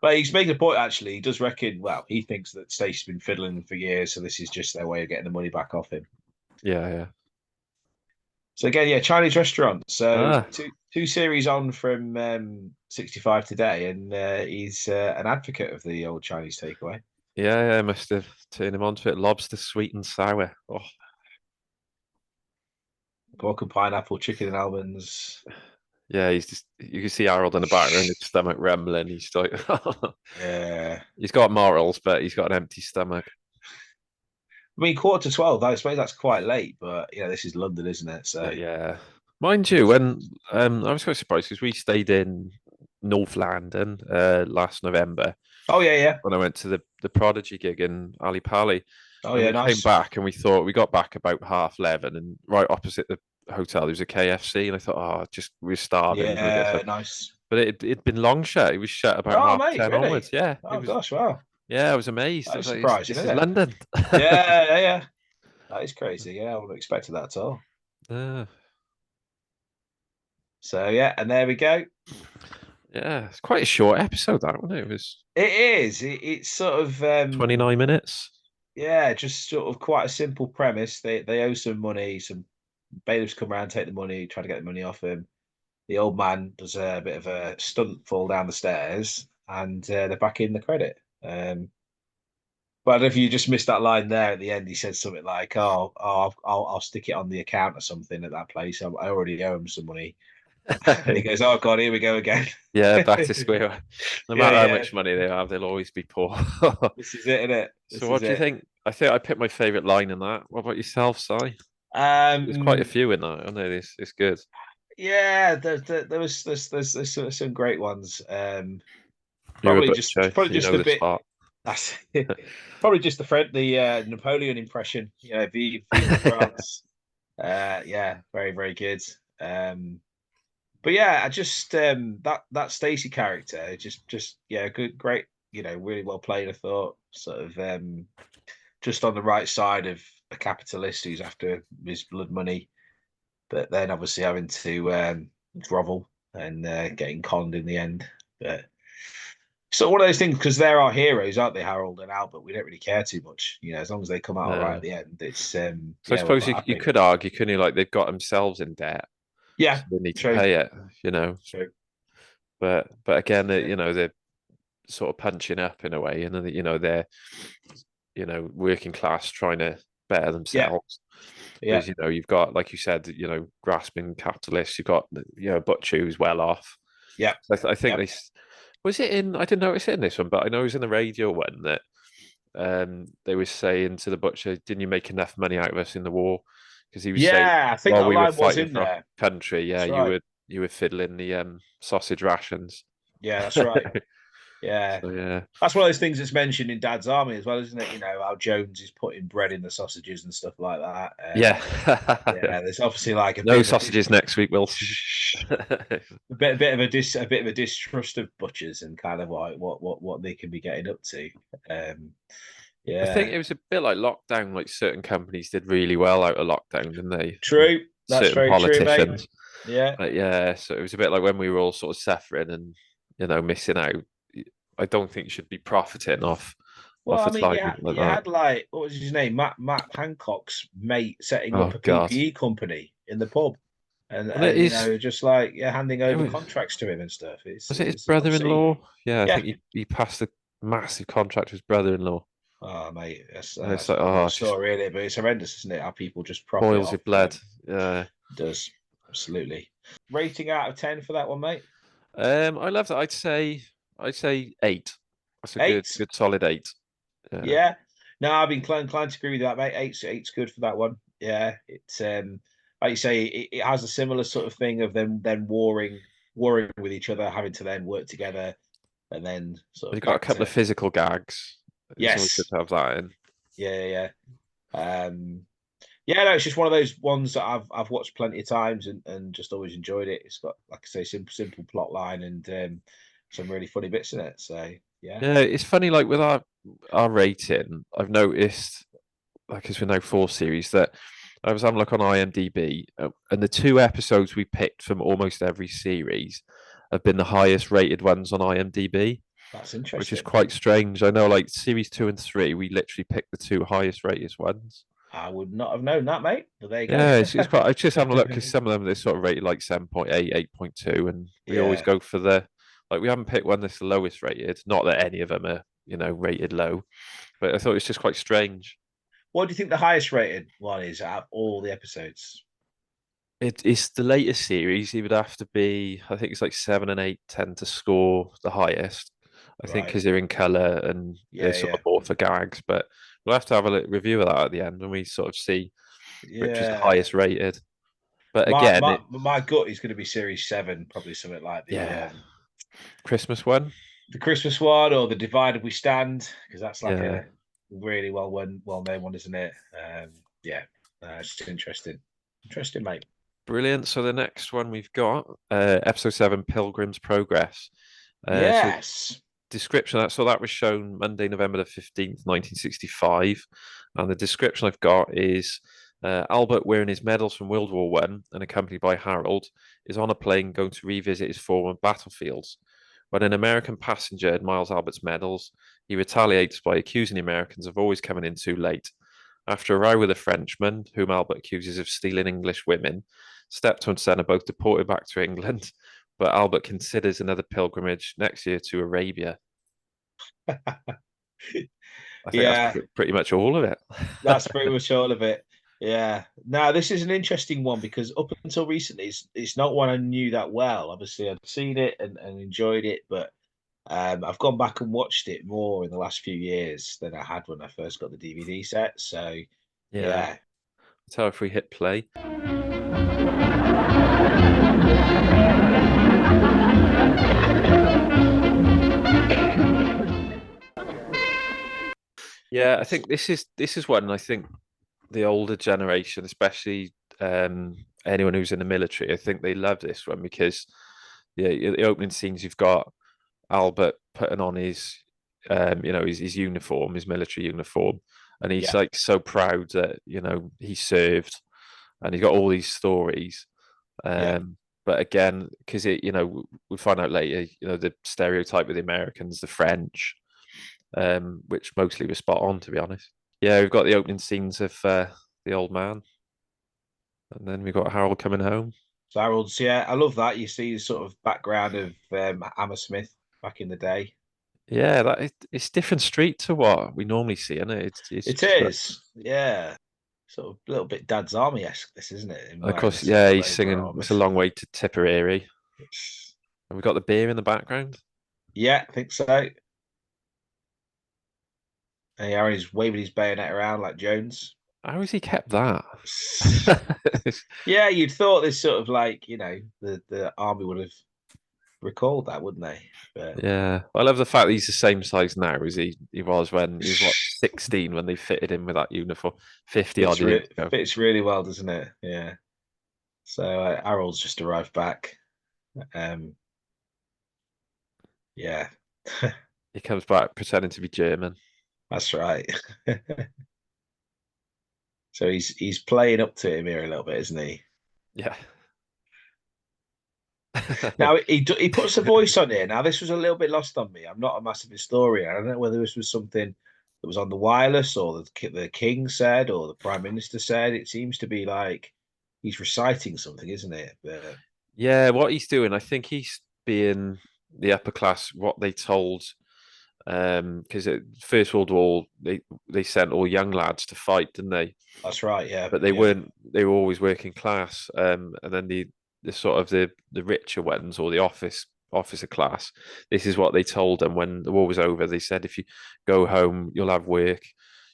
But he's making a point, actually. He does reckon, well, he thinks that Stacey's been fiddling for years, so this is just their way of getting the money back off him. Yeah, yeah. So again, yeah, Chinese restaurant. So Ah, two series on from 65 today, and he's an advocate of the old Chinese takeaway. yeah, yeah. Must have turned him onto it. Lobster sweet and sour. Oh, Guac and pineapple, chicken and almonds. yeah. He's just, you can see Harold in the background, his stomach rumbling. He's like, Yeah. he's got morals, but he's got an empty stomach. I mean, 11:45. I suppose that's quite late, but this is London, isn't it? So Yeah. Mind you, when I was quite surprised because we stayed in North London last November oh yeah. when I went to the Prodigy gig in Ali Pali. Oh And yeah, we came nice. back and we got back about 11:30, and right opposite the hotel there was a KFC, and I thought, we're starving, we'll get some. Yeah, nice. But it'd been long shut. It was shut about Oh half mate, 10 really? onwards. Yeah, it Oh was. gosh, wow. Yeah, I was amazed. I That's was like, surprising, this is isn't it? London. Yeah. That is crazy. Yeah, I wouldn't have expected that at all. Yeah, So yeah, and there we go. yeah. It's quite a short episode, that one. It was It is. It's sort of 29 minutes. yeah, just sort of quite a simple premise. They owe some money. Some bailiffs come around, take the money, try to get the money off him. The old man does a bit of a stunt fall down the stairs, and they're back in the credit. But I don't know if you just missed that line there at the end. He said something like, I'll stick it on the account or something at that place. I already owe him some money." And he goes, "Oh God, here we go again." Yeah, back to square one. No Yeah, matter how yeah. much money they have, they'll always be poor. This is it, isn't it? So what do you think? I think I picked my favourite line in that. What about yourself, Si? There's quite a few in that. I know it's good. Yeah, there's some great ones. You're a Probably butcher. probably You just know a the bit. spot. That's probably just the Napoleon impression. Vive France. Yeah, very very good. But yeah, I just that Stacey character just good, great. Really well played. I thought sort of just on the right side of a capitalist who's after his blood money, but then obviously having to grovel and getting conned in the end. But so one of those things, because they're our heroes, aren't they, Harold and Albert? We don't really care too much, as long as they come out all right at the end. It's So I yeah, we're suppose quite you happy. could argue, couldn't you? Like they've got themselves in debt, Yeah, so they need to true, pay it. true. But again, they're sort of punching up in a way, and then they're working class trying to better Yeah, themselves. yeah, Whereas, you've got, like you said, grasping capitalists. You've got butcher who's well off. yeah, So I think yeah. was it in. I didn't notice it in this one, but I know it was in the radio one that they were saying to the butcher, "Didn't you make enough money out of us in the war?" Because he was saying, Yeah, I think while that we were line was fighting in for our there. country, yeah, That's right. you were fiddling the sausage rations. Yeah, that's right. Yeah. So yeah. That's one of those things that's mentioned in Dad's Army as well, isn't it? You know, how Jones is putting bread in the sausages and stuff like that. Yeah. Yeah, there's obviously like a No bit of sausages next week, Wilson. a bit of a distrust of butchers and kind of like what they can be getting up to. I think Yeah, it was a bit like lockdown. Like certain companies did really well out of lockdown, didn't they? true. That's Certain very true, mate. politicians. Yeah. But yeah, so it was a bit like when we were all sort of suffering and missing out. I don't think you should be profiting Well, off I a mean, time yeah, like you that. had like what was his name, Matt Hancock's mate setting Oh up a God. PPE company in the pub, and Well, it you is. know, just like handing It over was, contracts to him and stuff. was it his It's obviously, brother-in-law? Yeah, I yeah. think he passed a massive contract to his brother-in-law. Oh, mate, And it's that's a like, horrible oh, it just story, really, but it's horrendous, isn't it? How people just profit boils your off. blood. Yeah. Does absolutely. Rating out of 10 for that one, mate. I love that. I'd say 8. That's a good 8. good solid 8. Yeah. Yeah. No, I've been inclined to agree with that, mate. Eight's good for that one. Yeah, it's like you say, it has a similar sort of thing of them then warring with each other, having to then work together, and then sort You've of got a back couple of to physical gags. It's always good yes, to have that in. yeah. Yeah, no, it's just one of those ones that I've watched plenty of times and just always enjoyed it. It's got, like I say, simple plot line and some really funny bits in it. So yeah, Yeah, it's funny, like with our rating, I've noticed, like, as we're now 4 series, that I was having a look on IMDb, and the 2 episodes we picked from almost every series have been the highest rated ones on IMDb, that's which is interesting. quite strange. I know, like series 2 and 3, we literally picked the 2 highest rated ones. I would not have known that, mate. But there you go. Yeah, it's quite. I just having a look because some of them they're sort of rated like 7.8, 8.2, and we always Yeah. go for the like we haven't picked one that's the lowest rated. Not that any of them are rated low, but I thought it's just quite strange. What do you think the highest rated one is out of all the episodes? It's the latest series. It would have to be. I think it's like 7 and 8 tend to score the highest. I think Right. because they're in color and they're sort Yeah. of more for gags. But we'll have to have a review of that at the end when we sort of see which is the Yeah. highest rated. But My again, my my gut is going to be series 7, probably something like yeah, Christmas one. the Christmas one or the Divided We Stand, because that's like Yeah, a really well known one, isn't it? Yeah, it's interesting. Interesting, mate. brilliant. So the next one we've got, episode 7, Pilgrim's Progress. So Yes. description that that was shown Monday, November the 15th, 1965, and the description I've got is Albert, wearing his medals from World War One and accompanied by Harold, is on a plane going to revisit his former battlefields. When an American passenger admires Albert's medals, he retaliates by accusing the Americans of always coming in too late. After a row with a Frenchman, whom Albert accuses of stealing English women, Steptoe and Son are both deported back to England, but Albert considers another pilgrimage next year to Arabia. I think Yeah, that's pretty much all of it. that's pretty much all of it. Yeah. Now this is an interesting one because up until recently, it's not one I knew that well. Obviously, I'd seen it and enjoyed it, but I've gone back and watched it more in the last few years than I had when I first got the DVD set. So Yeah. yeah, So if we hit play. Yeah, I think this is one I think the older generation, especially anyone who's in the military, I think they love this one because the opening scenes you've got Albert putting on his his uniform, his military uniform, and he's yeah, like so proud that he served, and he's got all these stories. yeah, But again, because we find out later, the stereotype with the Americans, the French, which mostly was spot on, to be honest. Yeah, we've got the opening scenes of the old man, and then we've got Harold coming home. So Harold's, yeah, I love that. You see the sort of background of Hammersmith back in the day. Yeah, it's different street to what we normally see, isn't it? It's It just is, yeah, sort of a little bit Dad's Army-esque, this, isn't it? In of wearing course, the sort yeah, of he's Labour singing. It's a armours. long way to Tipperary, and we've got the beer in the background. Yeah, I think so. And Aaron's waving his bayonet around like Jones. How has he kept that? Yeah, you'd thought this sort of like, the army would have recalled that, wouldn't they? But Yeah, I love the fact that he's the same size now as he was when he was what 16 when they fitted him with that uniform 50 odd years ago. fits really well, doesn't it? Yeah. So Harold's just arrived back. Yeah, He comes back pretending to be German. that's right. So he's playing up to him here a little bit, isn't he? Yeah. Now he puts the voice on here. Now this was a little bit lost on me. I'm not a massive historian. I don't know whether this was something that was on the wireless or the king said or the prime minister said. It seems to be like he's reciting something, isn't it? But Yeah, what he's doing, I think he's being the upper class what they told because First World War they sent all young lads to fight, didn't they? that's right, yeah. But they weren't. They were always working class. And then the sort of the richer ones or the officer class. This is what they told them when the war was over. They said if you go home, you'll have work,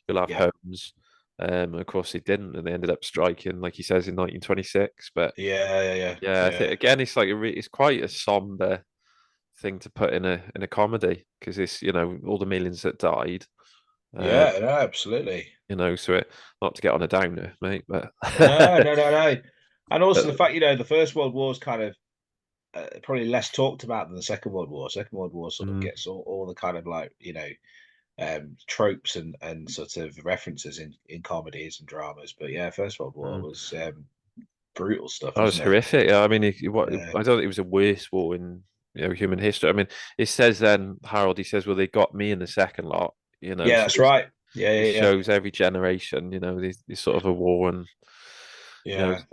you'll have homes. Of course, they didn't, and they ended up striking, like he says, in 1926. But yeah. I think again, it's like it's quite a somber thing to put in a comedy because it's all the millions that died. Yeah, no, absolutely. So not to get on a downer, mate, but no. And also the fact, the First World War is kind of probably less talked about than the Second World War. Second World War sort of gets all the kind of like, tropes and sort of references in comedies and dramas. But yeah, First World War was brutal stuff. That was Wasn't it? horrific. I mean, I don't think it was the worst war in human history. I mean, it says then Harold. He says, "Well, they got me in the second lot." Yeah, so that's right. Yeah, it shows every generation. This sort of a war and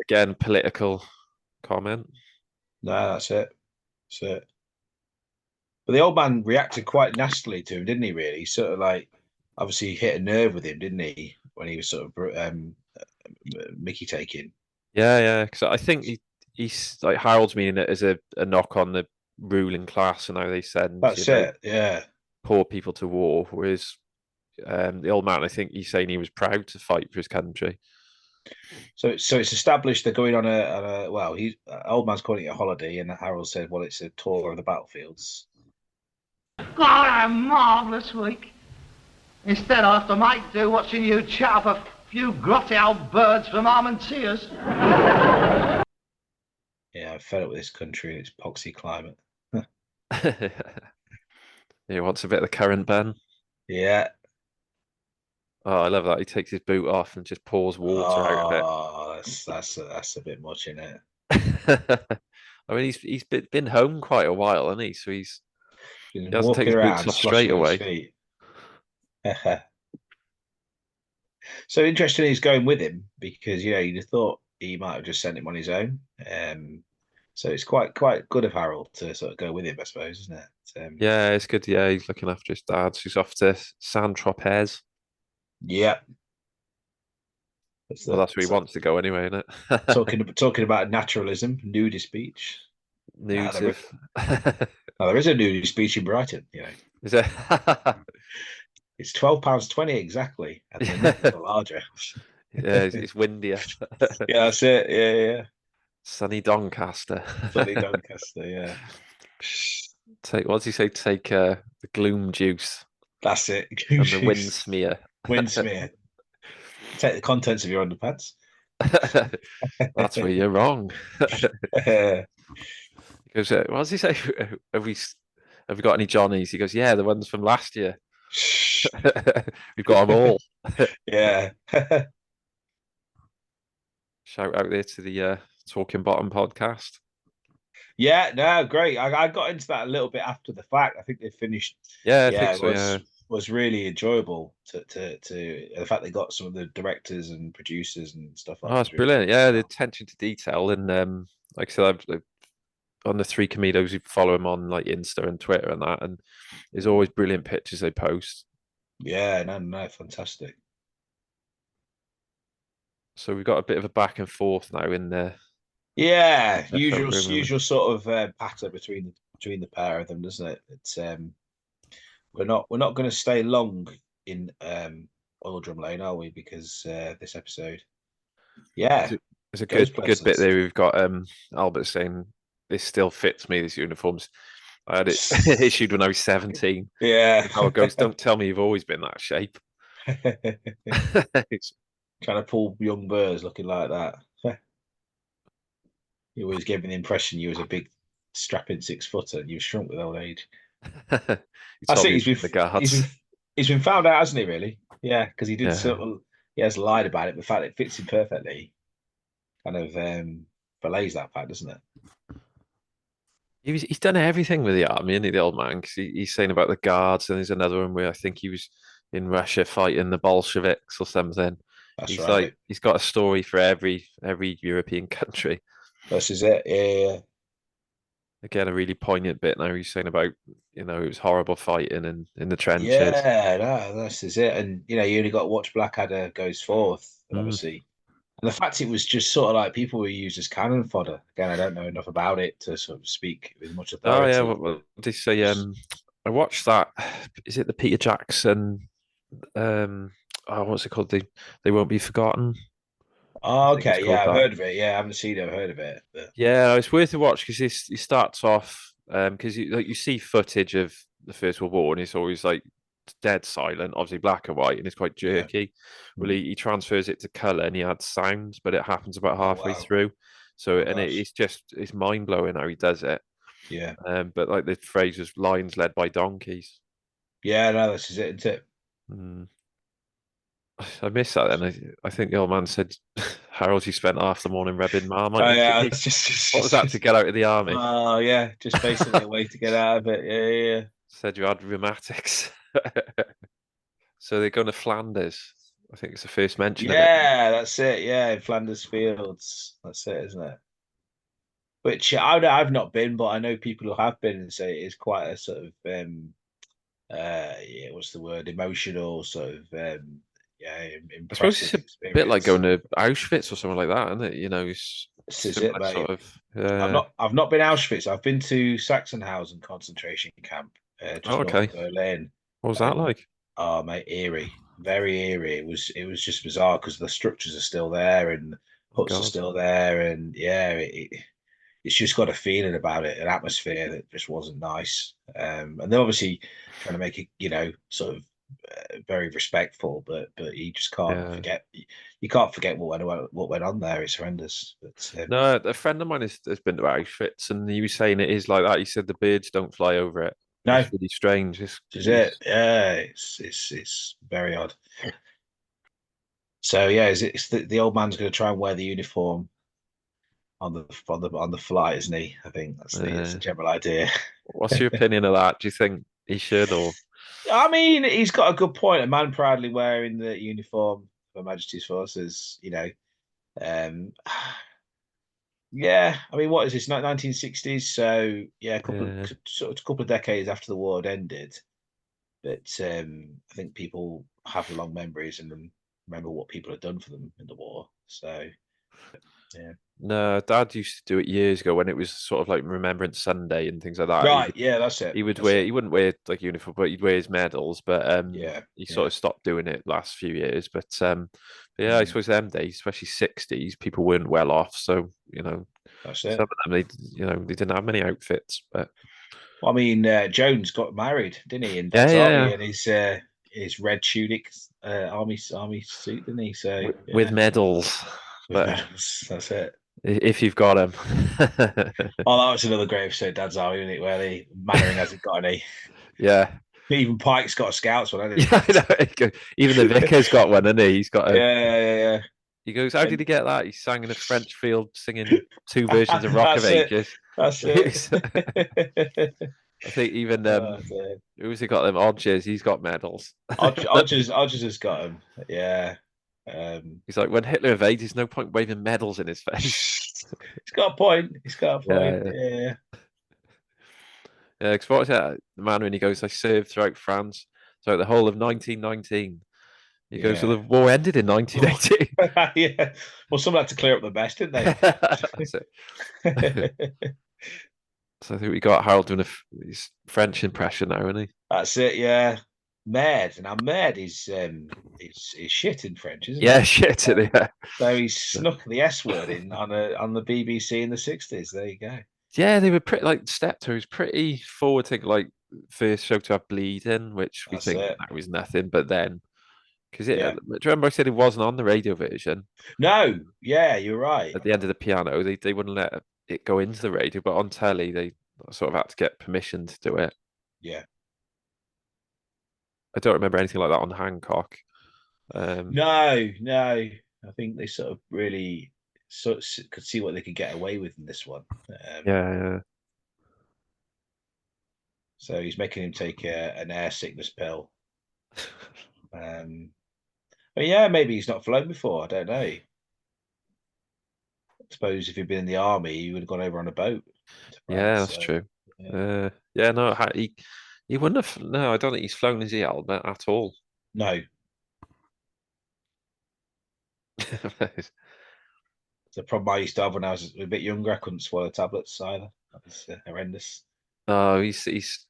again political comment. No, that's it. That's it. But the old man reacted quite nastily to him, didn't he? Really, he sort of like obviously hit a nerve with him, didn't he? When he was sort of Mickey taking. Yeah. Because I think he's like Harold's meaning it as a knock on the ruling class and how they send That's it. Yeah. poor people to war, whereas the old man, I think he's saying he was proud to fight for his country. So it's established they're going on a well, old man's calling it a holiday, and Harold said, well, it's a tour of the battlefields. God, a marvellous week. Instead, I have to make do watching you chat up a few grotty old birds from Armentiers. Yeah, I'm fed up with this country and its poxy climate. He wants a bit of the current, Ben. Yeah. Oh, I love that. He takes his boot off and just pours water out of it. Oh, that's a bit much, isn't it? I mean, he's been home quite a while, hasn't he? So he doesn't take his boots off straight away. So interesting he's going with him because you'd have thought he might have just sent him on his own. So it's quite good of Harold to sort of go with him, I suppose, isn't it? Yeah, it's good. Yeah, he's looking after his dad. So he's off to Saint-Tropez. Yeah. Well, that's where he wants to go anyway, isn't it? talking about naturalism, nudist beach. There is a nudist beach in Brighton. Is it? It's £12.20 exactly, and the larger. Yeah, it's windier. Yeah, that's it. Yeah. Sunny Doncaster. Yeah. What does he say? Take the gloom juice. That's it. And the wind smear. Wind smear. Take the contents of your underpants. That's where you're wrong. He goes, what does he say? Have we got any Johnnies? He goes, yeah, the ones from last year. We've got them all. Yeah. Shout out there to the Talking Bottom podcast. Yeah, no, great. I got into that a little bit after the fact. I think they finished. Yeah, I think so. Yeah. Was really enjoyable to the fact they got some of the directors and producers and stuff like that. Oh, it's brilliant. Yeah, the attention to detail and like I said, I've on the three Caminos who follow him on like Insta and Twitter and that, and there's always brilliant pictures they post. Yeah, no, fantastic. So we've got a bit of a back and forth now in there. Yeah, usual sort of patter between the pair of them, doesn't it? It's we're not going to stay long in Oil Drum Lane, are we? Because this episode, yeah, there's a good bit there. We've got Albert saying this still fits me. These uniforms. I had it issued when I was 17. Yeah. How it goes? Don't tell me you've always been that shape. Trying to pull young birds looking like that. You always gave me the impression you was a big strapping 6-footer and you've shrunk with old age. I think he's been found out, hasn't he? Really? Yeah, because he did he has lied about it. But the fact it fits him perfectly, kind of belays that fact, doesn't it? He's done everything with the army, isn't he, the old man? Because he's saying about the guards, and there's another one where I think he was in Russia fighting the Bolsheviks or something. That's right. He's got a story for every European country. This is it. Yeah. Again, a really poignant bit now. He's saying about, it was horrible fighting in the trenches. Yeah, no, this is it. And you only got to watch Blackadder goes forth, obviously. And the fact it was just sort of like people were used as cannon fodder. Again, I don't know enough about it to sort of speak with much authority. Oh yeah, well, they say. I watched that. Is it the Peter Jackson? What's it called? They won't be forgotten. Oh, okay, yeah, I've heard of it. Yeah, I haven't seen it. I've heard of it. But... Yeah, it's worth a watch because he starts off because you see footage of the First World War and it's always like dead silent, obviously black and white, and it's quite jerky. Yeah. Well, he transfers it to color and he adds sounds, but it happens about halfway through. So it's mind blowing how he does it. Yeah. But like the phrase was "lions led by donkeys." Yeah, no, this is it, isn't it? I miss that. And I think the old man said, "Harold, you spent half the morning rubbing Marmite." Oh yeah, what was that to get out of the army? Oh yeah, just basically a way to get out of it. Yeah. Said you had rheumatics. So they're going to Flanders. I think it's the first mention of it. Yeah, that's it. Yeah, in Flanders Fields. That's it, isn't it? Which I've not been, but I know people who have been and say it is quite a sort of what's the word? Emotional sort of impressive. I suppose it's a bit like going to Auschwitz or something like that, isn't it? It's this is it, mate. Sort of, I've not been Auschwitz. I've been to Sachsenhausen concentration camp. Just north of Berlin. What was that like? Oh, mate, eerie, very eerie. It was just bizarre because the structures are still there and huts are still there, and it's just got a feeling about it, an atmosphere that just wasn't nice. And they're obviously trying to make it, sort of very respectful, but you just can't forget. You can't forget what went on there. It's horrendous. But, no, a friend of mine has been to Auschwitz, and he was saying it is like that. He said the birds don't fly over it. No, it's really strange. Is it? Yeah, it's very odd. So yeah, it's the old man's going to try and wear the uniform on the flight, isn't he? I think that's the general idea. What's your opinion of that? Do you think he should or? I mean, he's got a good point. A man proudly wearing the uniform of Her Majesty's Forces, yeah, I mean, what is this? 1960s, so yeah, a couple of decades after the war had ended. But I think people have long memories and remember what people had done for them in the war. So yeah. No, Dad used to do it years ago when it was sort of like Remembrance Sunday and things like that. Right, yeah, that's it. He wouldn't wear like uniform, but he'd wear his medals. But he sort of stopped doing it last few years. But yeah, I suppose them days, especially 60s, people weren't well off. So that's it. Some of them they didn't have many outfits. But well, I mean, Jones got married, didn't he? In Dad's army, and his red tunic, army suit, didn't he? So with medals. That's it. If you've got him. Oh, that was another great episode, Dad's Army, isn't it? Where the Mannering hasn't got any. Yeah. Even Pike's got a Scouts one, hasn't he? Yeah, I know. Even the Vicar's got one, hasn't he? He's got a. Yeah. He goes, how did he get that? He sang in a French field singing 2 versions of Rock of Ages. That's it. I think even who's he got them? Odgers, he's got medals. Odgers has got them. Yeah. He's like, when Hitler invades, there's no point waving medals in his face. He's got a point. Yeah. Yeah, because what was that? The man when he goes, I served throughout France, throughout the whole of 1919. He goes, so the war ended in 1918. Yeah. Well, someone had to clear up the mess, didn't they? That's it. So I think we got Harold doing his French impression now, isn't he? That's it, yeah. Mad, and I'm mad is shit in French, isn't it? Yeah, shit. Yeah. So he snuck the S word in on the BBC in the 60s. There you go. Yeah, they were pretty like Steptoes, pretty forward thinking. Like first show to have bleeding, which we That's think it. that was nothing, but then because do Yeah. you remember I said it wasn't on the radio version No. Yeah, you're right. at the end of the piano? They wouldn't let it go into the radio, but on telly they sort of had to get permission to do it. Yeah. I don't remember anything like that on Hancock. No, no. I think they sort of really could see what they could get away with in this one. Yeah, So he's making him take an air sickness pill. But yeah, maybe he's not flown before. I don't know. I suppose if he'd been in the army, he would have gone over on a boat to yeah, France. that's So, true. yeah. Yeah, no, he wouldn't have. No, I don't think he's flown his Albert at all. No, the problem I used to have when I was a bit younger, I couldn't swallow tablets either. That was horrendous. Oh, he's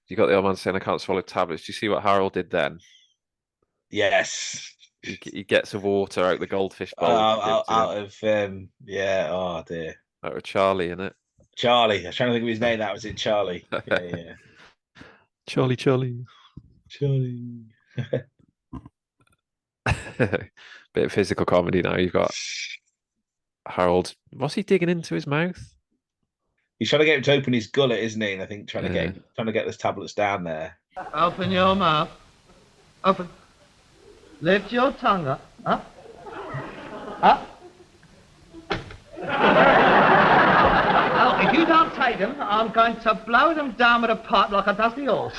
you got the old man saying I can't swallow tablets. Do you see what Harold did then? Yes. He gets the water out the goldfish bowl, Out of yeah, oh dear. out of Charlie in it. Charlie. I was trying to think of his name. That was it, Charlie. Yeah. Charlie. Charlie. Bit of physical comedy now. You've got Harold. What's he digging into his mouth? He's trying to get him to open his gullet, isn't he? And I think trying Yeah. to get those tablets down there. Open your mouth. Open. Lift your tongue up. Up. Up. Oh, if you don't take them, I'm going to blow them down with a pipe like I does the horse.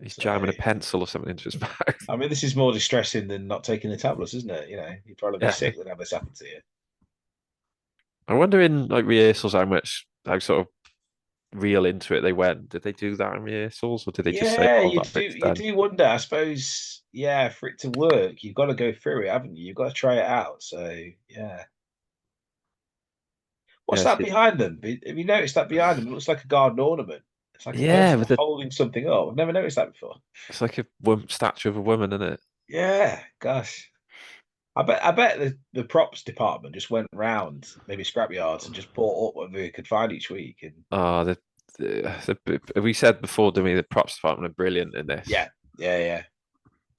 He's jamming a pencil or something into his mouth. I mean, this is more distressing than not taking the tablets, isn't it? You know, you'd probably be sick than have this happen to you. I wonder in like rehearsals how sort of real into it they went. Did they do that in rehearsals, or did they just say, Yeah, "Oh, you that do. bit's You done"? do wonder. I suppose. Yeah, for it to work, you've got to go through it, haven't you? You've got to try it out. So yeah. What's Yeah, that behind them? Have you noticed that behind them? It looks like a garden ornament. It's like a yeah, person with the holding something up. I've never noticed that before. it's like a statue of a woman, isn't it? Yeah, gosh. I bet the props department just went round maybe scrapyards and just bought up whatever they could find each week. And Oh, we said before, didn't we? The props department are brilliant in this. yeah.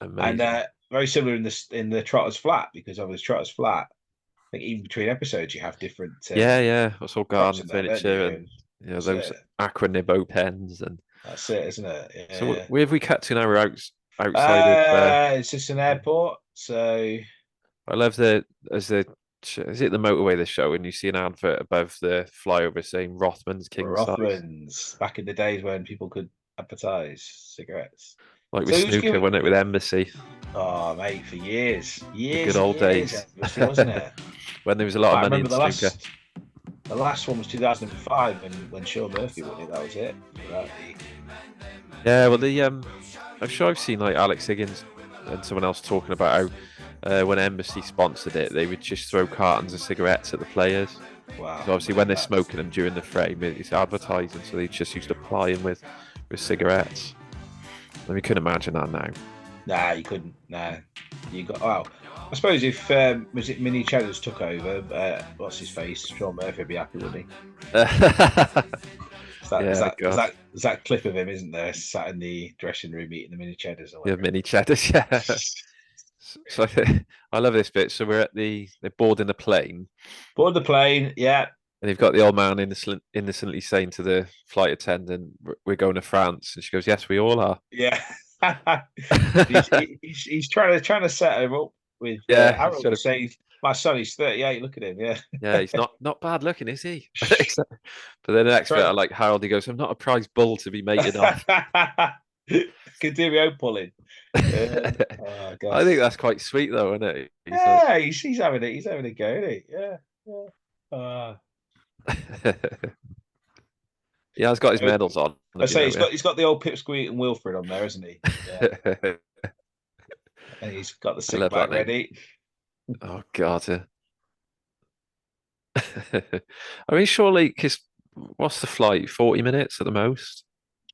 Amazing. And very similar in the Trotter's Flat, because obviously Trotter's Flat, I think even between episodes you have different yeah. It's all props garden in there, don't furniture you? and That's those it. aqua nibbo pens and. That's it, isn't it? So Yeah. where have we cut to now? We're outside of. It's just an airport, so I love is it the motorway they show and you see an advert above the flyover saying Rothman's King Size, Rothmans back in the days when people could advertise cigarettes. like So with who's snooker, giving- wasn't it, with Embassy? Oh, mate, for years, good old days. wasn't it? When there was a lot I of money remember in snooker. the last one was 2005 when Sean Murphy won it. That was it. Yeah, well, I'm sure I've seen like Alex Higgins and someone else talking about how when Embassy sponsored it, they would just throw cartons of cigarettes at the players. Wow. So obviously, when they're smoking them during the frame, it's advertising, so they just used to ply in with cigarettes. And we couldn't imagine that now. Nah, you couldn't. Nah, you got. Well, I suppose if was it Mini Cheddars took over, what's his face? Sean Murphy would be happy with me. There's that clip of him, isn't there? Sat in the dressing room eating the Mini Cheddars. Yeah, Mini Cheddars. Yeah. So I love this bit. So we're at they're boarding the plane. Board the plane, yeah. And you've got the old man innocently saying to the flight attendant, "We're going to France," and she goes, "Yes, we all are." Yeah. he's trying to set him up with Harold to say, "My son, he's 38. Look at him." Yeah. Yeah, he's not bad looking, is he? But then the next bit, I like Harold. He goes, "I'm not a prize bull to be mated off." Can do my own pulling. I think that's quite sweet, though, isn't it? He's having it. He's having a go, isn't he? Yeah. Yeah, he's got his medals on. I say he's got the old Pipsqueak and Wilfred on there, isn't he? Yeah. And he's got the sick bag ready. Oh God! Yeah. I mean, surely, because what's the flight? 40 minutes at the most.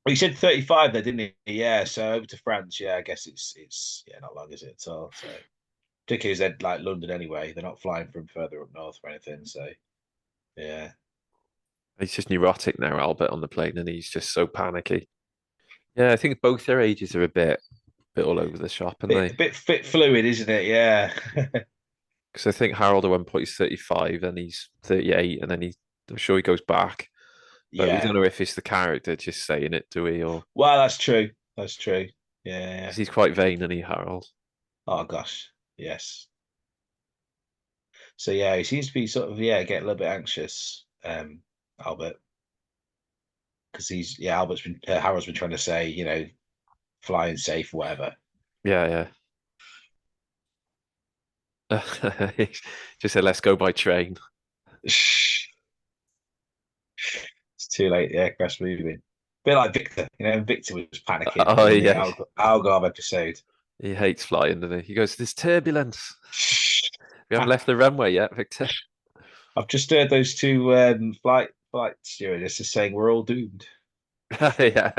He said 35 there, didn't he? Yeah. So over to France. Yeah, I guess it's not long, is it? At all. So particularly as they're like London anyway, they're not flying from further up north or anything. So yeah. He's just neurotic now, Albert, on the plane, and he's just so panicky. Yeah, I think both their ages are a bit all over the shop, aren't A they? bit fluid, isn't it? Yeah. Because I think Harold at one point is 35, then he's 38, and then I'm sure he goes back. But we Yeah. don't know if it's the character just saying it, do we? Or Well, that's true. That's true. Yeah. because he's quite vain, and he Harold. Oh gosh. Yes. So yeah, he seems to be sort of getting a little bit anxious, Albert, because Harold's been trying to say, flying safe, whatever. Yeah, yeah. Just said, let's go by train. It's too late. The aircraft's moving. Bit like Victor, Victor was panicking Oh in the yeah, Algarve episode. he hates flying, doesn't he? He goes, "There's turbulence. We haven't left the runway yet, Victor." I've just heard those two flight stewardesses saying we're all doomed. Yeah.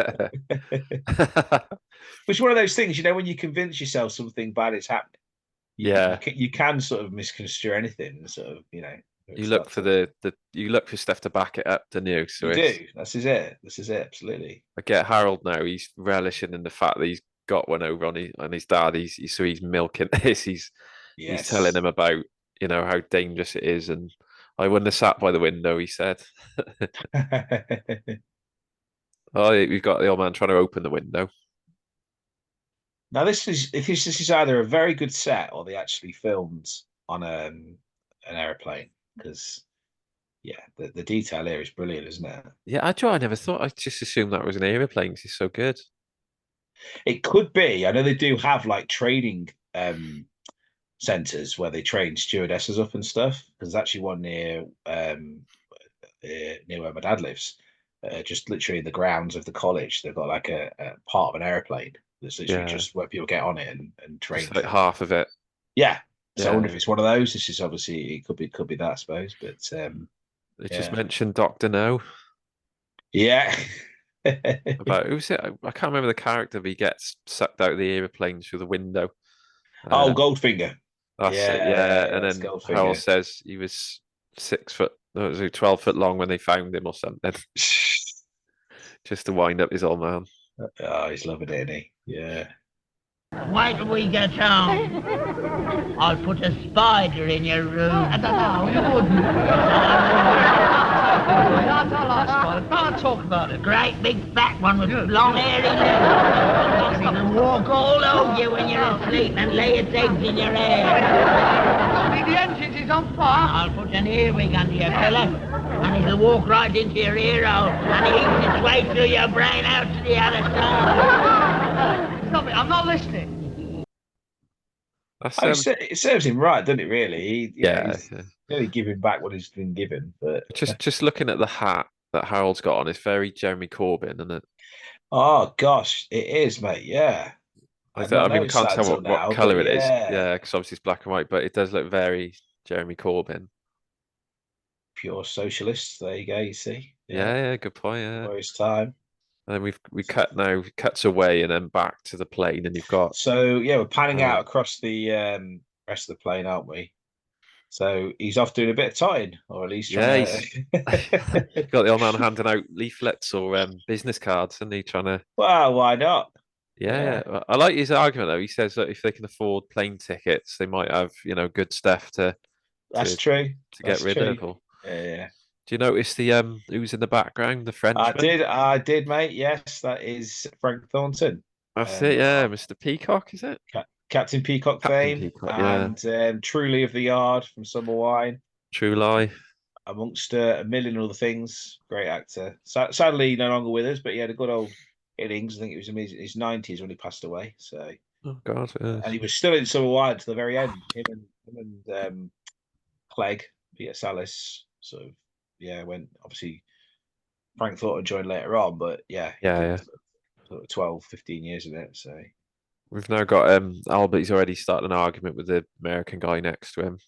Which is one of those things, when you convince yourself something bad is happening, Yeah. you can sort of misconstrue anything, sort of, You look for you look for stuff to back it up, don't you? So you do. This is it. This is it. Absolutely. I get Harold now. He's relishing in the fact that he's got one over on his dad. So he's milking this. He's telling him about how dangerous it is, and I wouldn't have sat by the window. He said, "Oh, we've got the old man trying to open the window." Now this is either a very good set or they actually filmed on an airplane, because the detail here is brilliant, isn't it? Yeah, I never thought. I just assumed that was an aeroplane 'cause it's so good. It could be. I know they do have like training centers where they train stewardesses up and stuff. There's actually one near where my dad lives, just literally in the grounds of the college. They've got like a part of an airplane that's literally just where people get on it and train. Just like half of it. Yeah. So I wonder if it's one of those. This is obviously it could be that, I suppose. But they just mentioned Doctor No. Yeah. About who's it? I can't remember the character, but he gets sucked out of the airplane through the window. Oh, Goldfinger. That's it. Yeah, and then Harold says he was 6 foot, no, it was 12 foot long when they found him or something, just to wind up his old man. Oh, he's loving it, isn't he? Yeah. Wait till we get home. I'll put a spider in your room. No, you wouldn't. Can't talk about it. Great big fat one with long hairy legs. It'll walk all over you when you're asleep and lay its eggs in your hair. The engine is on fire. I'll put an earwig under your pillow and it'll walk right into your ear hole and eat its way through your brain out to the other side. Stop it, I'm not listening. It serves him right, doesn't it? Really, he's really giving back what he's been given. But just looking at the hat that Harold's got on, it's very Jeremy Corbyn, isn't it? Oh gosh, it is, mate. Yeah. I mean, we can't tell what colour it is. Yeah, because obviously it's black and white, but it does look very Jeremy Corbyn. Pure socialist. There you go. You see. Yeah, good point. Yeah. For his time. And then we cuts away and then back to the plane, and you've got. So we're panning out across the rest of the plane, aren't we? So he's off doing a bit of tying, or at least he's got the old man handing out leaflets or business cards, and he trying to. Well, why not? Yeah, I like his argument though. He says that if they can afford plane tickets, they might have good stuff to. That's true. To get rid of. Yeah. Do you notice the who's in the background? The Frenchman. I did, mate. Yes, that is Frank Thornton. That's it. Yeah, Mr. Peacock, is it? Captain Peacock fame, and Truly of the Yard from Summer Wine. True Lie. Amongst a million other things. Great actor. Sadly, no longer with us, but he had a good old innings. I think it was in his 90s when he passed away. So. Oh God. Yes. And he was still in Summer Wine to the very end. Him and Clegg, Peter Sallis, sort of. Yeah, when obviously Frank Thornton joined later on, but yeah. 12, 15 years in it. So we've now got Albert. He's already started an argument with the American guy next to him.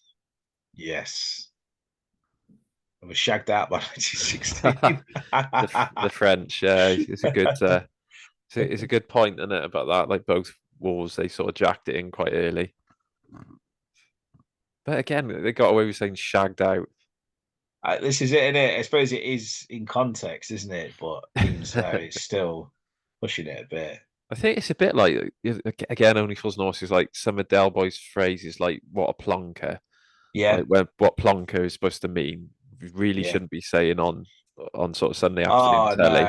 Yes, I was shagged out by 1916. the French, yeah, it's a good. It's a good point, isn't it, about that? Like both wars, they sort of jacked it in quite early. But again, they got away with saying shagged out. This is it, isn't it? I suppose it is in context, isn't it? But even so, it's still pushing it a bit. I think it's a bit like again, only fools and horses. Like some of Del Boy's phrases, like "what a plonker," Yeah, like when what plonker is supposed to mean. You really yeah. shouldn't be saying on sort of Sunday afternoon Oh telly.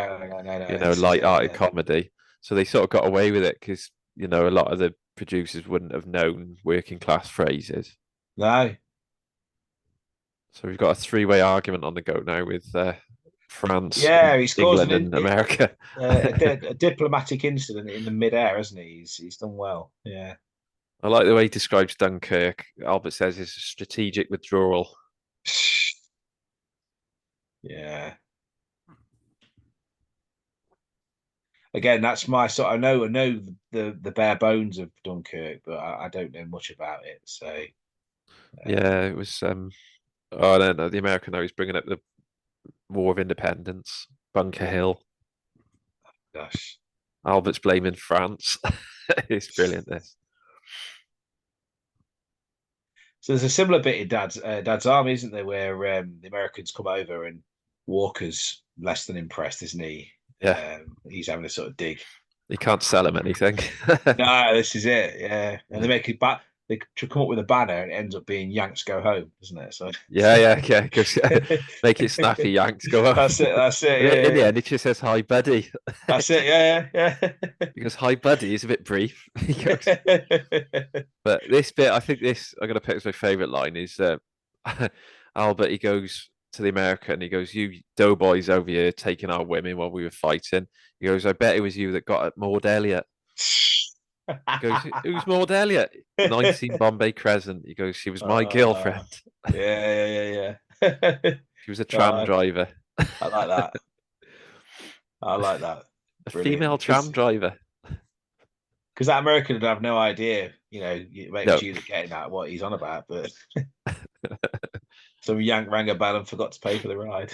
no! This is it. Light-hearted Yeah. comedy. So they sort of got away with it because a lot of the producers wouldn't have known working class phrases. No, So we've got a three-way argument on the go now with France, yeah, he's causing England, and America. a diplomatic incident in the midair, hasn't he? He's done well. Yeah. I like the way he describes Dunkirk. Albert says it's a strategic withdrawal. Yeah. Again, that's my sort. I know the bare bones of Dunkirk, but I don't know much about it. So Yeah, it was. Oh, I don't know. The American now he's bringing up the War of Independence, Bunker Hill. gosh. Albert's blaming France. It's brilliant. This. So there's a similar bit in Dad's Army, isn't there, where the Americans come over and Walker's less than impressed, isn't he? Yeah. He's having a sort of dig. You can't sell him anything. No, this is it. Yeah, and they make it back. They come up with a banner, and it ends up being Yanks go home, doesn't it? So Yeah. Because make it snappy, Yanks go up. That's it. In the end, it just says "Hi, buddy." That's it. Yeah. Because "Hi, buddy" is a bit brief. But this bit, I think I'm going to pick as my favourite line is Albert. He goes to the American. He goes, "You doughboys over here taking our women while we were fighting." He goes, "I bet it was you that got at Maud Elliot." He goes, "Who's Maud Elliot?" 19 Bombay Crescent. He goes, "She was my girlfriend." Yeah. She was a tram driver. I like that. A female tram driver. Because that American would have no idea, maybe No. it's you that getting at what he's on about, but some yank rang a bell and forgot to pay for the ride.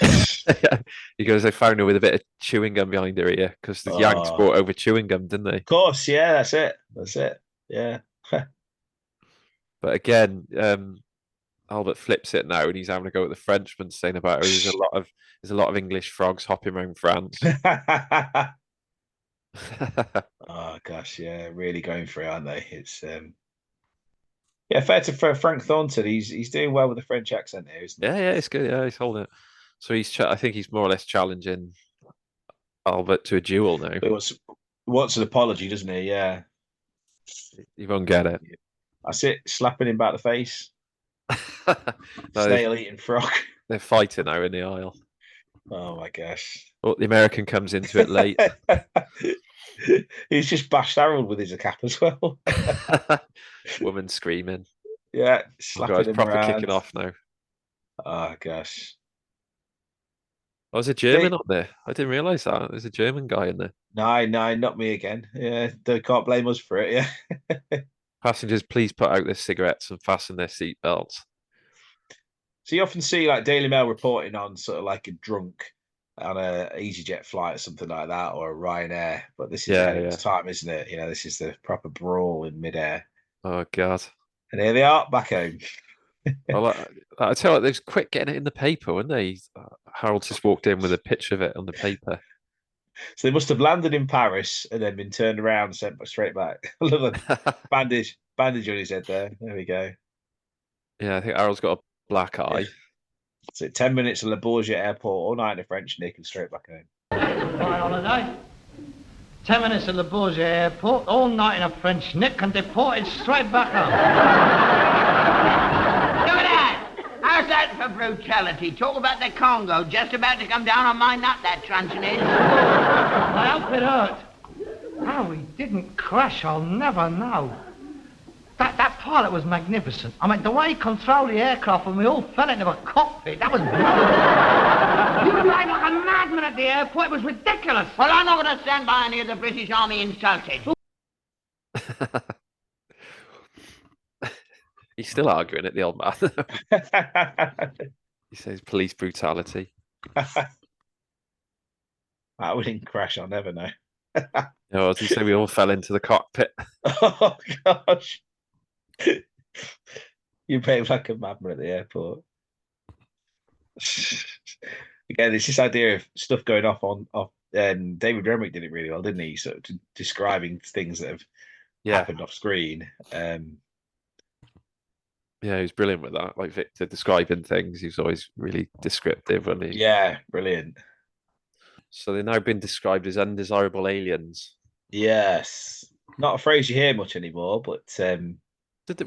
He goes, "I found her with a bit of chewing gum behind her ear because the Yanks brought over chewing gum, didn't they?" Of course, yeah, that's it. Yeah. But again, Albert flips it now, and he's having a go at the Frenchman, saying about her, there's a lot of English frogs hopping around France. Oh gosh, yeah, really going for it, aren't they? It's fair to Frank Thornton. He's doing well with the French accent here, isn't he? Yeah, it's good. Yeah, he's holding it. So I think he's more or less challenging Albert to a duel now. He wants an apology, doesn't he? Yeah. He won't get it. That's it. Slapping him back the face. No, Snail eating frog. They're fighting now in the aisle. Oh my gosh. Oh, the American comes into it late. He's just bashed Harold with his cap as well. Woman screaming. Yeah, slapping him proper around. Kicking off now. Oh gosh. Oh, there's a German up there. I didn't realise that. There's a German guy in there. No, not me again. Yeah, they can't blame us for it. Yeah. Passengers, please put out their cigarettes and fasten their seatbelts. So you often see like Daily Mail reporting on sort of like a drunk on a EasyJet flight or something like that, or a Ryanair. But this is the time, isn't it? This is the proper brawl in midair. Oh God! And here they are back home. Well, I tell you, they was quick getting it in the paper, weren't they? Harold just walked in with a picture of it on the paper. So they must have landed in Paris and then been turned around and sent straight back. I love a bandage on his head there. There we go. Yeah, I think Harold's got a black eye. Yeah. So 10 minutes at Le Bourget Airport all night in a French Nick and straight back home. My holiday. 10 minutes at Le Bourget Airport all night in a French Nick and deported straight back home. Look at that! How's that for brutality? Talk about the Congo just about to come down on my nut, that truncheon is. I hope it hurt. How he didn't crash, I'll never know. That pilot was magnificent. I mean, the way he controlled the aircraft when we all fell into a cockpit, that was brilliant. You behaved like a madman at the airport. It was ridiculous. Well, I'm not going to stand by any of the British Army insulted. He's still arguing at the old man. He says police brutality. We didn't crash, I'll never know. No, as you say, we all fell into the cockpit. Oh, gosh. You behave like a madman at the airport. Again, it's this idea of stuff going off. David Renwick did it really well, didn't he? Sort of describing things that have happened off screen. Yeah, he was brilliant with that. Like Victor describing things, he was always really descriptive, wasn't he? Yeah, brilliant. So they've now been described as undesirable aliens. Yes, not a phrase you hear much anymore, but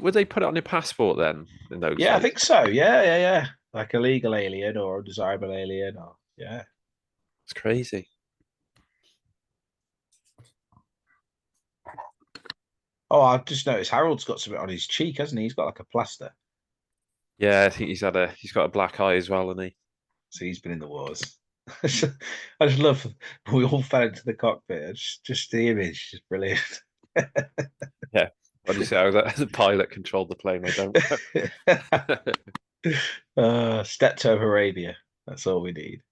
Would they put it on your passport then in those yeah, I days? think so. Yeah. Like a legal alien or a desirable alien, or yeah. It's crazy. Oh, I've just noticed Harold's got something on his cheek, hasn't he? He's got like a plaster. Yeah, I think he's got a black eye as well, hasn't he? So he's been in the wars. I just love we all fell into the cockpit. Just the image is brilliant. Yeah. What do you say? How the pilot controlled the plane? I don't. Steptoe of Arabia. That's all we need.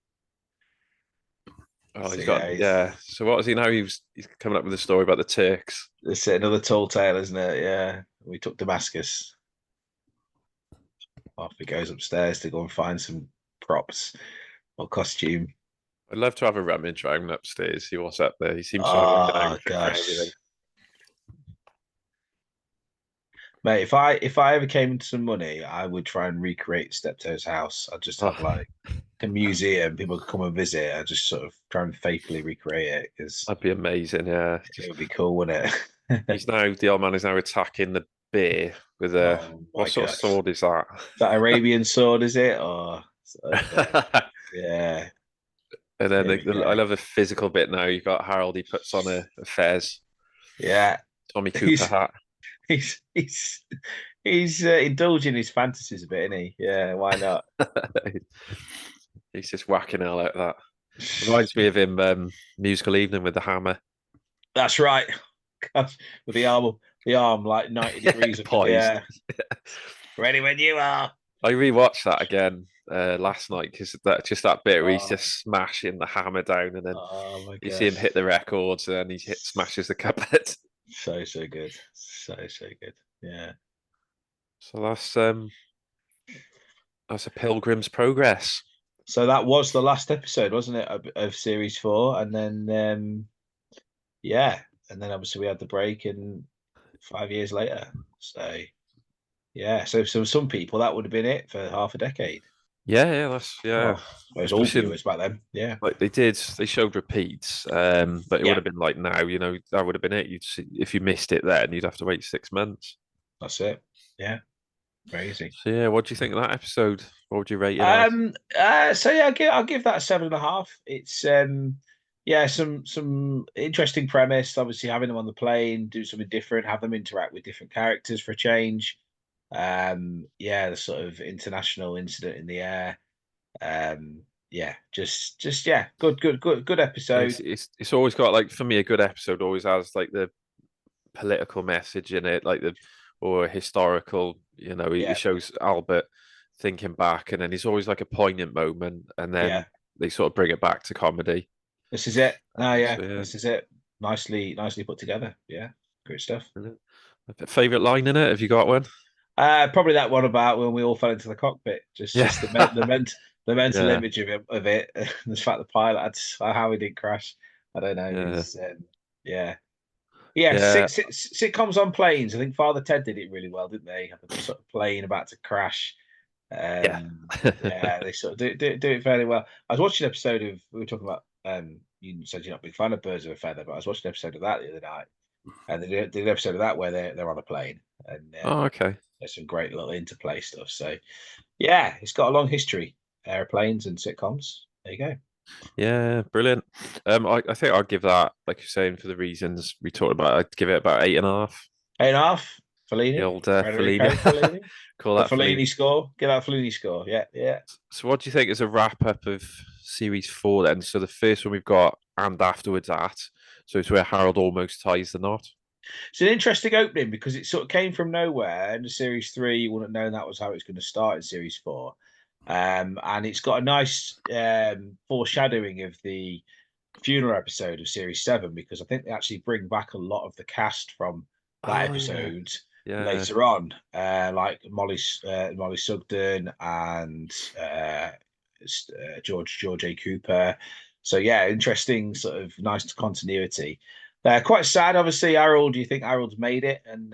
Oh, So, yeah. So what was he now? He's coming up with a story about the Turks. It's another tall tale, isn't it? Yeah. We took Damascus. Off he goes upstairs to go and find some props or costume. I'd love to have a rummage round upstairs. See what's up there. He seems to have like an Oh outfit for gosh. everything. Mate, if I ever came into some money, I would try and recreate Steptoe's house. I'd just have like a museum, people could come and visit. I'd just sort of try and faithfully recreate it because That'd be amazing. Yeah, it would be cool, wouldn't it? the old man is now attacking the bear with a Oh my what sort of gosh. sword is that? That Arabian sword, is it? Or yeah. And then There we go. I love the physical bit now. You've got Harold, he puts on a fez, Yeah. Tommy Cooper He's hat. he's indulging his fantasies a bit, isn't he? Yeah, why not? He's just whacking hell out of that. Reminds me of him musical evening with the hammer. That's right. Gosh, with the arm like 90 degrees up in the Poised. air. Ready when you are. I rewatched that again last night because that bit where he's just smashing the hammer down and then you see him hit the records and then he smashes the cupboard. So good. So good. Yeah. So that's a Pilgrim's Progress. So that was the last episode, wasn't it, of series 4? And then and then obviously we had the break and 5 years later. So yeah, so some people that would have been it for half a decade. Yeah, Well, those all viewers back then. Yeah, like they showed repeats, but it would have been like now, that would have been it. You'd see, if you missed it then, you'd have to wait 6 months. That's it. Yeah, crazy. So yeah, what do you think of that episode? What would you rate it? So yeah, I'll give that 7.5. It's some interesting premise. Obviously, having them on the plane, do something different, have them interact with different characters for a change. The sort of international incident in the air. Good episode. It's always got, like, for me, a good episode always has like the political message in it, like or historical. It shows Albert thinking back, and then he's always like a poignant moment, and then they sort of bring it back to comedy. This is it. This is it. Nicely put together. Yeah, great stuff. Favorite line in it? Have you got one? Probably that one about when we all fell into the cockpit. Just the mental image of it. The fact the pilot how he did crash. I don't know. Sitcoms on planes. I think Father Ted did it really well, didn't they? Have a sort of plane about to crash. They sort of do it fairly well. I was watching an episode of, we were talking about, you said you're not a big fan of Birds of a Feather, but I was watching an episode of that the other night, and they did an episode of that where they're on a plane, and okay, there's some great little interplay stuff. So yeah, it's got a long history, airplanes and sitcoms. There you go. Yeah, brilliant. I think I'd give that, like you're saying, for the reasons we talked about, I'd give it about 8.5. 8.5. Fellini. The old Fellini. Call that Fellini score. Get that Fellini score. Yeah. So what do you think is a wrap up of series 4 then? So the first one we've got, and afterwards that. So it's where Harold almost ties the knot. It's an interesting opening because it sort of came from nowhere. In series 3, you wouldn't have known that was how it's going to start in series 4. And it's got a nice foreshadowing of the funeral episode of series 7, because I think they actually bring back a lot of the cast from that episode later on, like Molly Sugden and George A. Cooper. So yeah, interesting sort of nice continuity. Quite sad, obviously. Harold, do you think Harold's made it, and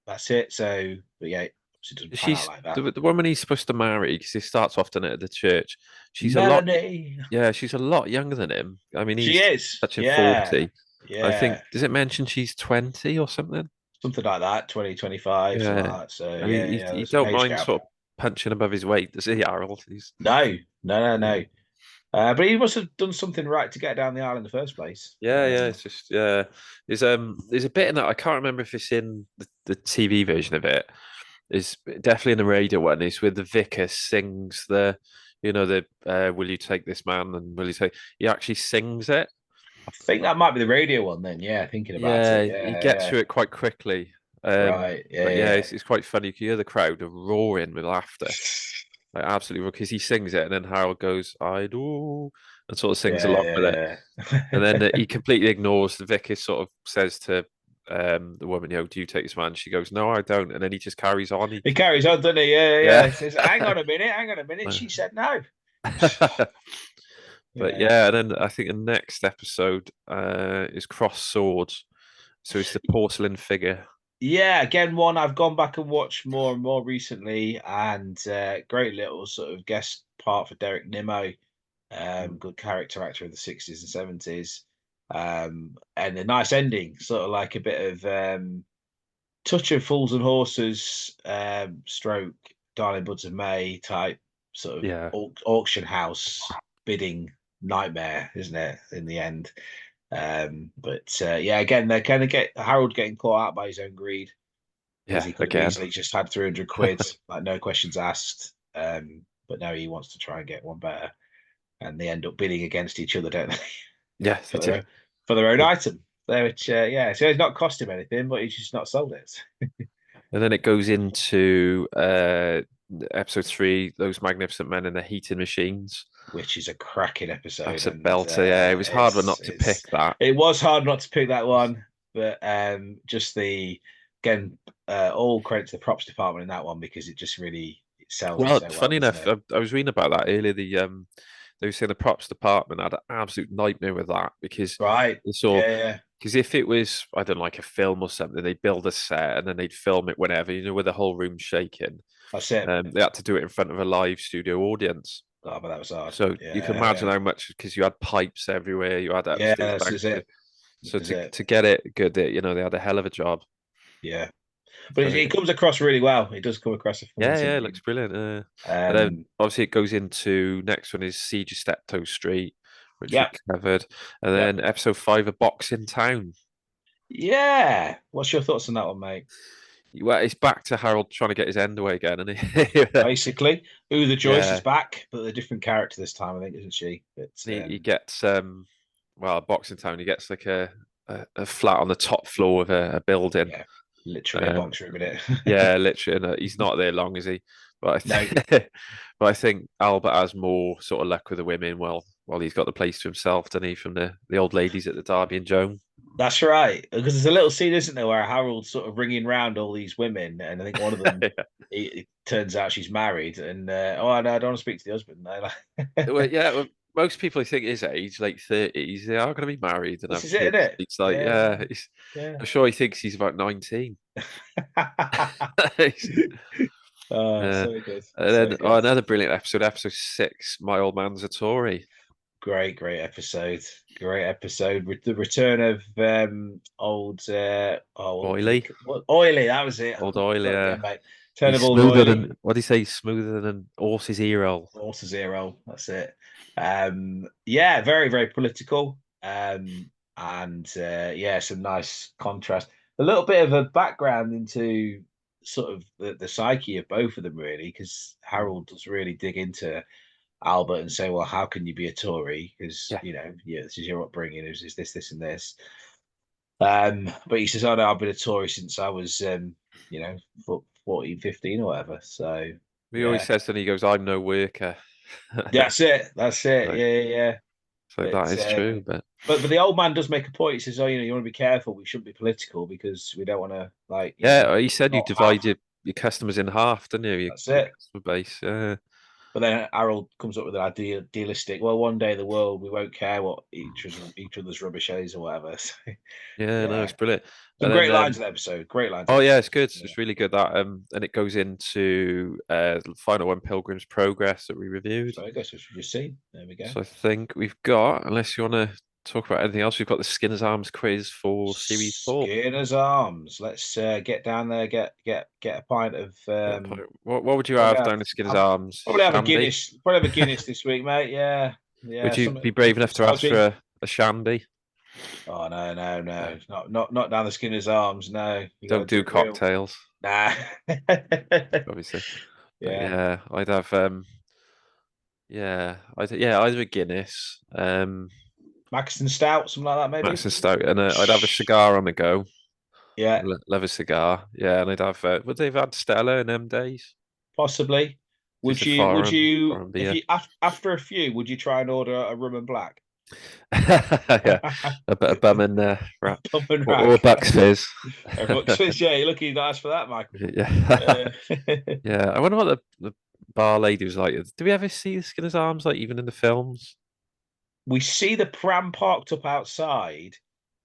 that's it? So, but yeah, obviously doesn't pan out She's like that. the woman he's supposed to marry because he starts off doing it at the church. She's a lot, Melanie, yeah, she's a lot younger than him. I mean, she he's is. touching Yeah, 40. I think, yeah, does it mention she's 20 or something? something like that. 2025, something Yeah. like that. So I mean, yeah, yeah, he there's an don't age mind gap. sort of punching above his weight, does he, Harold? He's No, no, no, no. But he must have done something right to get down the aisle in the first place. yeah, it's just there's a bit in that I can't remember if it's in the TV version of it. Is definitely in the radio one. Is where the vicar sings the will you take this man and will you take? He actually sings it. I think that might be the radio one then. Yeah, thinking about Yeah, it. he gets Yeah, through it quite quickly. right. Yeah, But yeah, yeah. it's quite funny. You can hear the crowd are roaring with laughter, like absolutely, because he sings it, and then Harold goes, "I do," and sort of sings along with it. Yeah, And yeah. then he completely ignores the vicar. Sort of says to the woman, "Do you take this man?" She goes, "No, I don't." And then he just carries on. He carries on, doesn't he? Yeah, yeah. Yeah. He says, hang on a minute, hang on a minute. She said no. But Yeah. yeah, and then I think the next episode is Cross Swords. So it's the porcelain figure. Yeah, again, one I've gone back and watched more and more recently, and great little sort of guest part for Derek Nimmo. Good character actor of the 60s and 70s. And a nice ending, sort of like a bit of touch of Fools and Horses, stroke Darling Buds of May type sort of Yeah. auction house bidding nightmare, isn't it? In the end, but yeah, again, they kind of get Harold getting caught out by his own greed because Yeah, he could have again. easily just had 300 quid, like no questions asked. But now he wants to try and get one better, and they end up bidding against each other, don't they? Yeah, for their own item. Which yeah, so it's not cost him anything, but he's just not sold it. And then it goes into episode 3, Those Magnificent Men and the Heating Machines. Which is a cracking episode. That's a belter. Yeah, it was hard not to pick that. It was hard not to pick that one, but just all credit to the props department in that one because it just really sells. Well, so funny well, enough, I was reading about that earlier. They were saying the props department had an absolute nightmare with that because right, they saw yeah. because if it was I don't know, like a film or something, they'd build a set and then they'd film it whenever, with the whole room shaking. That's it. They had to do it in front of a live studio audience. Oh, but that was hard. So you can imagine how much because you had pipes everywhere, you had that's it. So to get it good, they had a hell of a job. Yeah, but it comes across really well. It does come across. It looks brilliant. And then obviously it goes into next one is Siege of Steptoe Street, which we covered, and then episode 5 of Boxing Town. Yeah, what's your thoughts on that one, mate? Well, it's back to Harold trying to get his end away again, and basically, the Joyce is back, but a different character this time, I think, isn't she? But he gets Boxing Town. He gets like a flat on the top floor of a building. Yeah, literally a box room in it. Yeah, literally. And, he's not there long, is he? But I think Albert has more sort of luck with the women. Well, he's got the place to himself, doesn't he? From the old ladies at the Derby and Joan. That's right, because there's a little scene, isn't there, where Harold's sort of ringing round all these women, and I think one of them, it turns out she's married, and no, I don't want to speak to the husband. Well, most people think his age, late 30s, they are going to be married. And this is it, isn't it? It's like, I'm sure he thinks he's about 19. So good. And then another brilliant episode 6, My Old Man's a Tory. Great episode. Great episode with the return of old Oily. Oily, that was it. Old Oily, yeah. Mate. Turn of old Oily. What do you say? Smoother than horse's ear roll. Horse's ear roll. That's it. Yeah, very, very political. And some nice contrast. A little bit of a background into sort of the psyche of both of them, really, because Harold does really dig into Albert and say, well, how can you be a Tory? Because this is your upbringing, is this, and this. But he says, oh no, I've been a Tory since I was 14, 15 or whatever. So he always says that he goes, I'm no worker. That's it. Yeah. So that is true, but the old man does make a point. He says, "Oh, you want to be careful. We shouldn't be political because we don't want to he said you divide your customers in half, didn't you? That's it. Customer base. Yeah. But then Harold comes up with an idealistic. Well, one day the world we won't care what each other's rubbish is or whatever. So, Yeah, no, yeah, it's brilliant. some And great then lines in the episode. Great lines. oh In the yeah, episode. it's good. Yeah. It's really good that and it goes into the final one, Pilgrim's Progress, that we reviewed. So I guess we should just see. There we go. So I think we've got, unless you want to talk about anything else, we've got the Skinner's Arms quiz for series 4. Skinner's Arms. Let's get down there. Get a pint of. What would you have down at Skinner's Arms? Probably have a Shandy? Guinness. Probably have a Guinness this week, mate. Yeah, yeah. Would you be brave enough to ask for a shandy? Oh no, not down the Skinner's Arms. No, Don't do cocktails. Nah. Obviously. Yeah. I'd have either a Guinness, Maxton Stout, something like that, maybe. Maxton Stout, and I'd have a cigar on the go. Yeah, love a cigar. Yeah, and I'd have. Would they have had Stella in them days? possibly. Would Foreign you, beer. if you after a few, would you try and order a rum and black? Yeah, a bit of bum and wrap. Bum and Or rack. Bucks Fizz. Bucks Fizz, yeah, you're looking nice for that, Michael. Yeah. Yeah, I wonder what the bar lady was like. Do we ever see the Skinner's Arms, like, even in the films? We see the pram parked up outside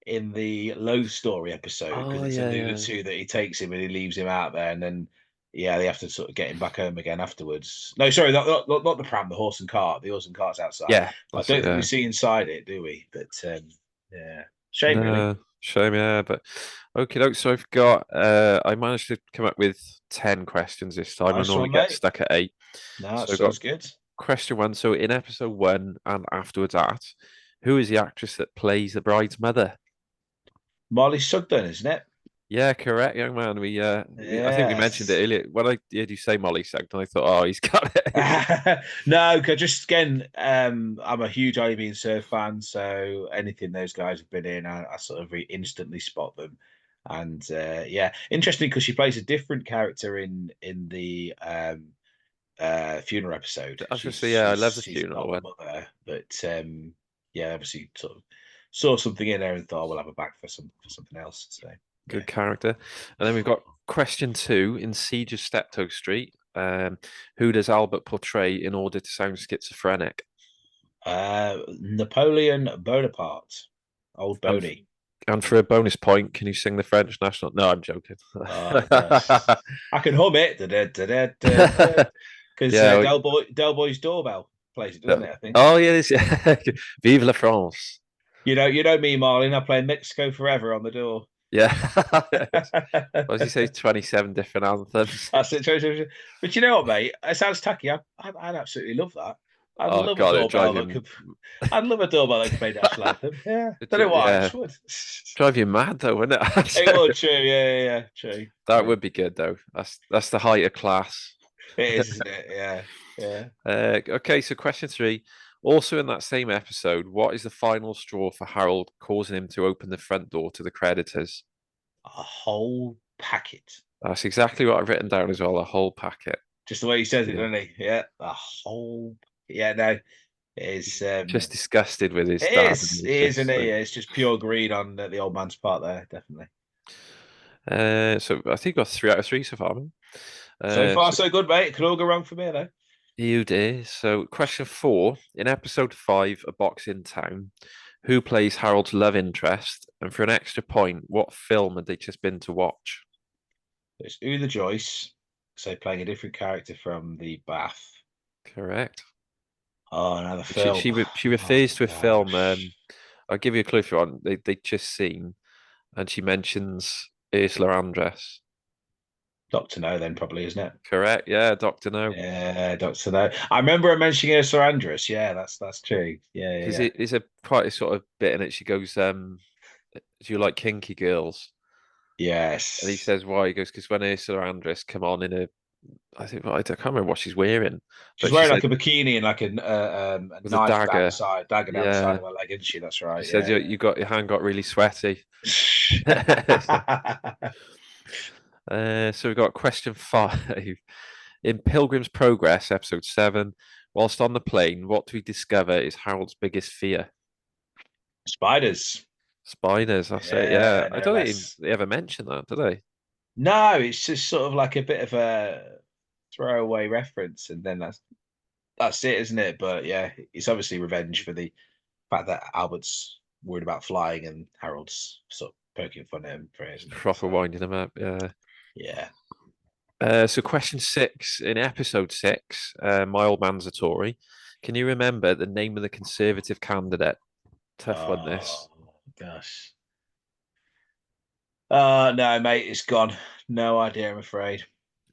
in the Low Story episode because it's alluded to that he takes him and he leaves him out there, and then they have to sort of get him back home again afterwards. No, sorry, not the pram, the horse and cart. The horse and cart's outside. Yeah, I don't think we see inside it, do we? But yeah, shame really. Shame, yeah. But okay, so I've got. I managed to come up with 10 questions this time. Nice I normally one, get mate. stuck at 8. No, So that sounds good. Question 1. So in episode 1 and afterwards who is the actress that plays the bride's mother? Molly Sugden, isn't it? Yeah, correct, young man. I think we mentioned it earlier. When I heard you say Molly Sugden, I thought, oh, he's got it. No, because just again, I'm a huge Ivy and Surf fan, so anything those guys have been in, I sort of instantly spot them. And interesting because she plays a different character in the funeral episode. I was just say, I love the funeral one. Mother, but obviously sort of saw something in there and thought, we'll have a back for something else. So good character. And then we've got question 2 in Siege of Steptoe Street. Who does Albert portray in order to sound schizophrenic? Napoleon Bonaparte, old Boney. And for a bonus point, can you sing the French national? No, I'm joking. I can hum it. Because Del Boy's doorbell plays it, doesn't it? I think. Oh yes, yeah. Vive la France. You know me, Marlin. I play Mexico Forever on the door. Yeah. What does he say? 27 different anthems. That's it. But you know what, mate? It sounds tacky. I'd absolutely love that. I'd love a doorbell that could play national anthem. Yeah. Don't know why. I just would. Drive you mad though, wouldn't it? It would, true. Yeah, true. That would be good though. That's the height of class. It is, isn't it? Yeah. Okay, so question 3. Also in that same episode, what is the final straw for Harold causing him to open the front door to the creditors? A whole packet. That's exactly what I've written down as well, a whole packet. Just the way he says it, doesn't he? Yeah, a whole... Yeah, no. It's just disgusted with his dad. It is, isn't it? Yeah, it's just pure greed on the old man's part there, definitely. So I think I got 3 out of 3 so far. So far, so good, mate. It could all go wrong for me, though. You did. So, question 4. In episode 5, A Box in Town, who plays Harold's love interest? And for an extra point, what film had they just been to watch? It's Una Joyce, so playing a different character from The Bath. Correct. Oh, another film. She refers to a film. I'll give you a clue if you want. They just seen, and she mentions Ursula Andress. Dr. No, then probably, isn't it? Correct. Yeah, Dr. No. Yeah, Dr. No. I remember her mentioning Ursula Andress. Yeah, that's true. Yeah. It's a quite a sort of bit in it. She goes, "Do you like kinky girls?" Yes. And he says, "Why?" He goes, "Because when Ursula Andress come on in a, I can't remember what she's wearing. She's wearing like a bikini and like a with knife a dagger down the side of her leg, isn't she? That's right. She says, your hand got really sweaty." So we've got question 5. In Pilgrim's Progress, episode 7, whilst on the plane, what do we discover is Harold's biggest fear? Spiders. That's it, yeah. I don't think they ever mention that, do they? No, it's just sort of like a bit of a throwaway reference, and then that's that's it, isn't it? But yeah, it's obviously revenge for the fact that Albert's worried about flying and Harold's sort of poking fun at him for it, isn't it? Proper So, winding him up. Yeah. yeah. So question 6 in episode 6, my old man's a Tory. Can you remember the name of the Conservative candidate? Tough one, this. Oh gosh. No, mate, it's gone. No idea, I'm afraid.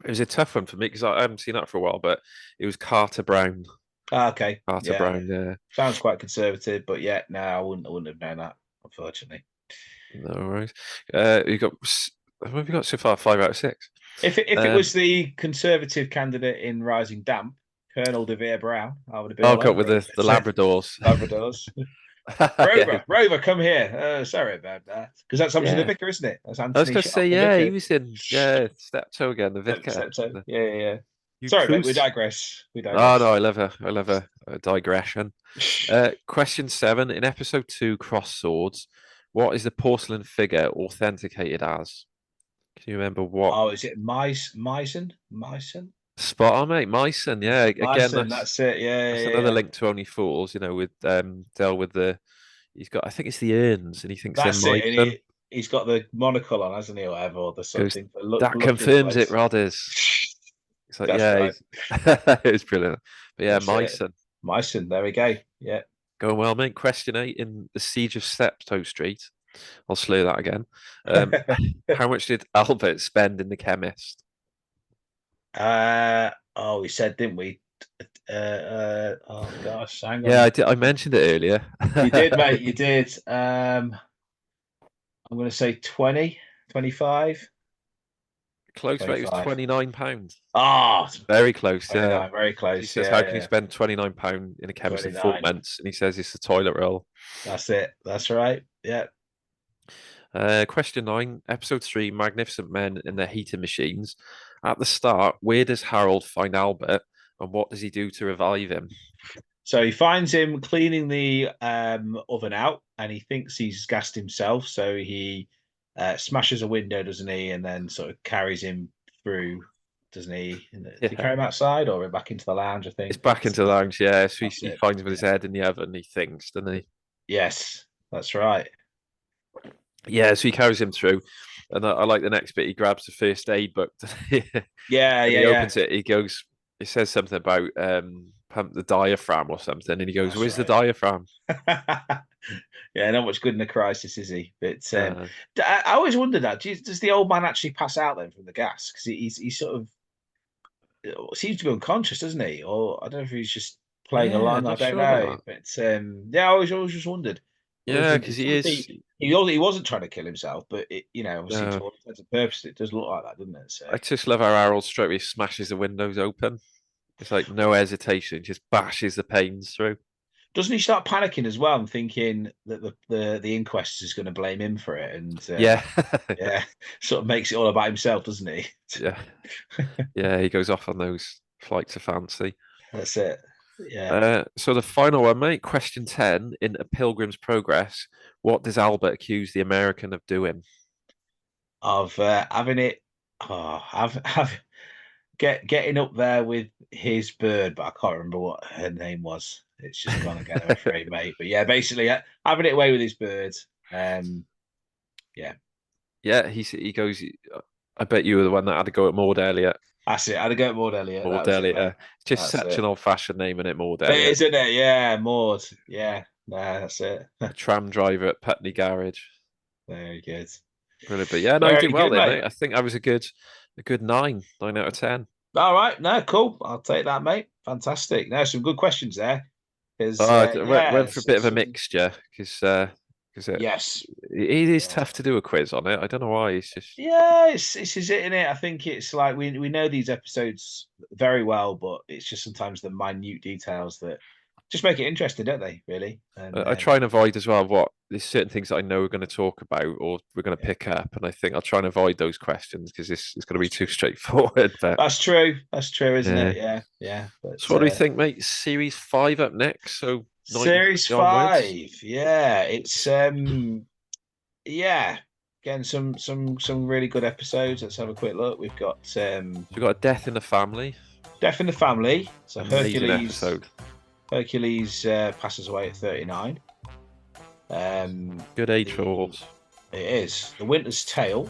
It was a tough one for me because I haven't seen that for a while, but it was Carter Brown. Okay. Carter Yeah. Brown, yeah. Sounds quite conservative, but yeah, no, I wouldn't have known that, unfortunately. No worries. You got what have you got so far? 5 out of 6. If it was the Conservative candidate in Rising Damp, Colonel De Vere Brown, I would have been Oh, all got over with it. the Labradors. Labradors. Yeah, Rover, come here. Sorry about that. Because that's obviously the yeah. vicar, isn't it? That's I was Anthony going to Sharp, say, the yeah, he vicar. was in, Steptoe again, the vicar. Steptoe. Yeah. You Sorry, mate, we cruise. digress. We Oh digress. no, I love her. I love a digression. Question 7 in episode 2, Cross Swords. What is the porcelain figure authenticated as? Can you remember what? Oh, is it Meissen? Meissen? Spot on, mate. Meissen. Yeah, again, Meissen, that's it. that's another Yeah. link to Only Fools. With Del with the. He's got, I think it's the urns, and he thinks they're That's it. And Meissen. he's got the monocle on, hasn't he, or whatever, or the Goes, something. that Looking confirms it, place. Rodders. It's like, That's yeah, right. it was brilliant. But yeah, That's it. Meissen. Meissen, there we go. Yeah. Going well, mate. Question 8 in the Siege of Steptoe Street. I'll slur that again. How much did Albert spend in the chemist? We said, didn't we? Oh gosh, hang on. Yeah, I did. I mentioned it earlier. You did, mate. You did. I'm going to say 20, 25. Close, mate. It was 25. £29. Ah, Very close, yeah. very He close. says, Yeah, how can you yeah. spend £29 in a chemist in 4 29. months? And he says it's a toilet roll. That's it. That's right. Yeah. Question 9, episode 3, Magnificent Men and their heating machines. At the start, where does Harold find Albert and what does he do to revive him? So he finds him cleaning the oven out, and he thinks he's gassed himself. So he smashes a window, doesn't he? And then sort of carries him through, doesn't he? Does he carry him outside or back into the lounge? I think it's back into the lounge. Yeah, so he it. finds him with his head in the oven. He thinks, doesn't he? Yes, that's right. Yeah, so he carries him through, and I like the next bit. He grabs the first aid book. Yeah, he opens it. He goes. It says something about pump the diaphragm or something, and he goes, "Where's the diaphragm?" Yeah, not much good in a crisis, is he? But I always wondered that. Does the old man actually pass out then from the gas? Because he's sort of seems to be unconscious, doesn't he? Or I don't know if he's just playing along. I don't know. But I always just wondered. Yeah, because he is. He wasn't trying to kill himself, but obviously to all intents and purposes, it does look like that, doesn't it? So I just love how Harold straight away smashes the windows open. It's like no hesitation, just bashes the panes through. Doesn't he start panicking as well and thinking that the inquest is going to blame him for it? And yeah, sort of makes it all about himself, doesn't he? Yeah, he goes off on those flights of fancy. That's it. Yeah. So the final one, mate. Question 10 in A Pilgrim's Progress. What does Albert accuse the American of doing? Of having it. Getting up there with his bird, but I can't remember what her name was. It's just gone again, I'm afraid, mate. But yeah, basically having it away with his bird. Yeah. Yeah, he goes. I bet you were the one that had to go at Maud Elliott. That's it. I had to go at Maud Elliott. Maud Elliott. Just such an old-fashioned name, isn't it, Maud Elliott? It is, isn't it? Yeah, Maud. Yeah, that's it. A tram driver at Putney Garage. Very good. Brilliant. But yeah, no, you did well there, mate. I think I was a good 9 out of 10. All right, no, cool. I'll take that, mate. Fantastic. No, some good questions there. Went for a bit of a mixture because yes, it is tough to do a quiz on it. I don't know why. It's just it's in it. I think it's like we know these episodes very well, but it's just sometimes the minute details that just make it interesting, don't they? Really. And, I try and avoid as well. There's certain things that I know we're going to talk about or we're going to pick up, and I think I'll try and avoid those questions because it's going to be too straightforward. But that's true, isn't it? Yeah. But, so what do we think, mate? Series 5 up next. So Series 5, yeah, it's again some really good episodes. Let's have a quick look. We've got a death in the family. Death in the Family. So Amazing episode. Hercules passes away at 39. Good age for a horse. It is. The Winter's Tale,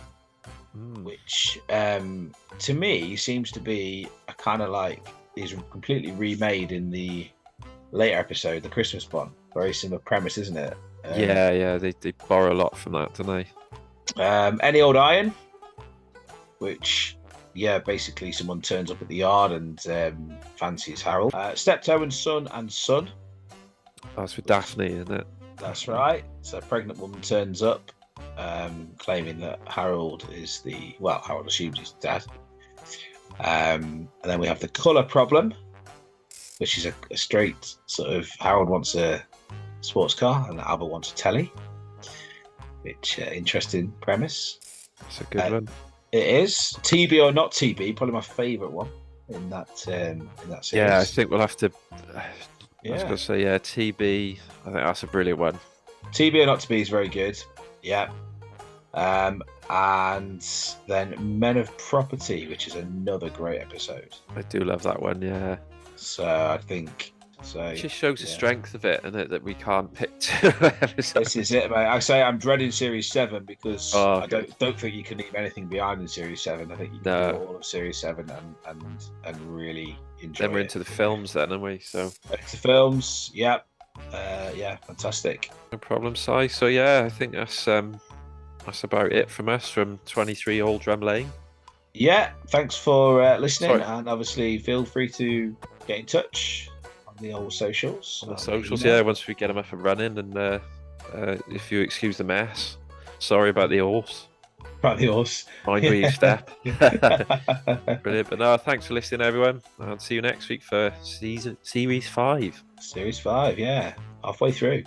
which to me seems to be a kind of like is completely remade in the later episode, the Christmas one. Very similar premise, isn't it? Yeah, they borrow a lot from that, don't they? Any Old Iron, which basically someone turns up at the yard and fancies Harold. Steptoe and Son. That's with Daphne, isn't it? That's right. So a pregnant woman turns up, claiming that Harold is Harold assumes he's dad. And then we have the colour problem, which is a straight sort of Harold wants a sports car and Albert wants a telly. Which interesting premise. That's a good one. It is. TB or not TB, probably my favourite one in that series. Yeah, I think we'll have to. I was going to say TB. I think that's a brilliant one. TB or not to be is very good. Yeah. And then Men of Property, which is another great episode. I do love that one. Yeah. So I think. It just shows the strength of it, and that we can't pick two episodes. This is it, mate. I say I'm dreading Series 7 because I don't think you can leave anything behind in Series 7. I think you can do all of Series 7 and really enjoy it. Then we're into the films then, aren't we? So into films, yeah, fantastic. No problem, Si. So I think that's about it from us from 23 Old Drum Lane. Yeah, thanks for listening, and obviously feel free to get in touch. The old socials. On the socials, once we get them up and running, and if you excuse the mess, sorry about the horse. Mind where you step. Brilliant. But no, thanks for listening, everyone. I'll see you next week for Series 5. Series 5, halfway through.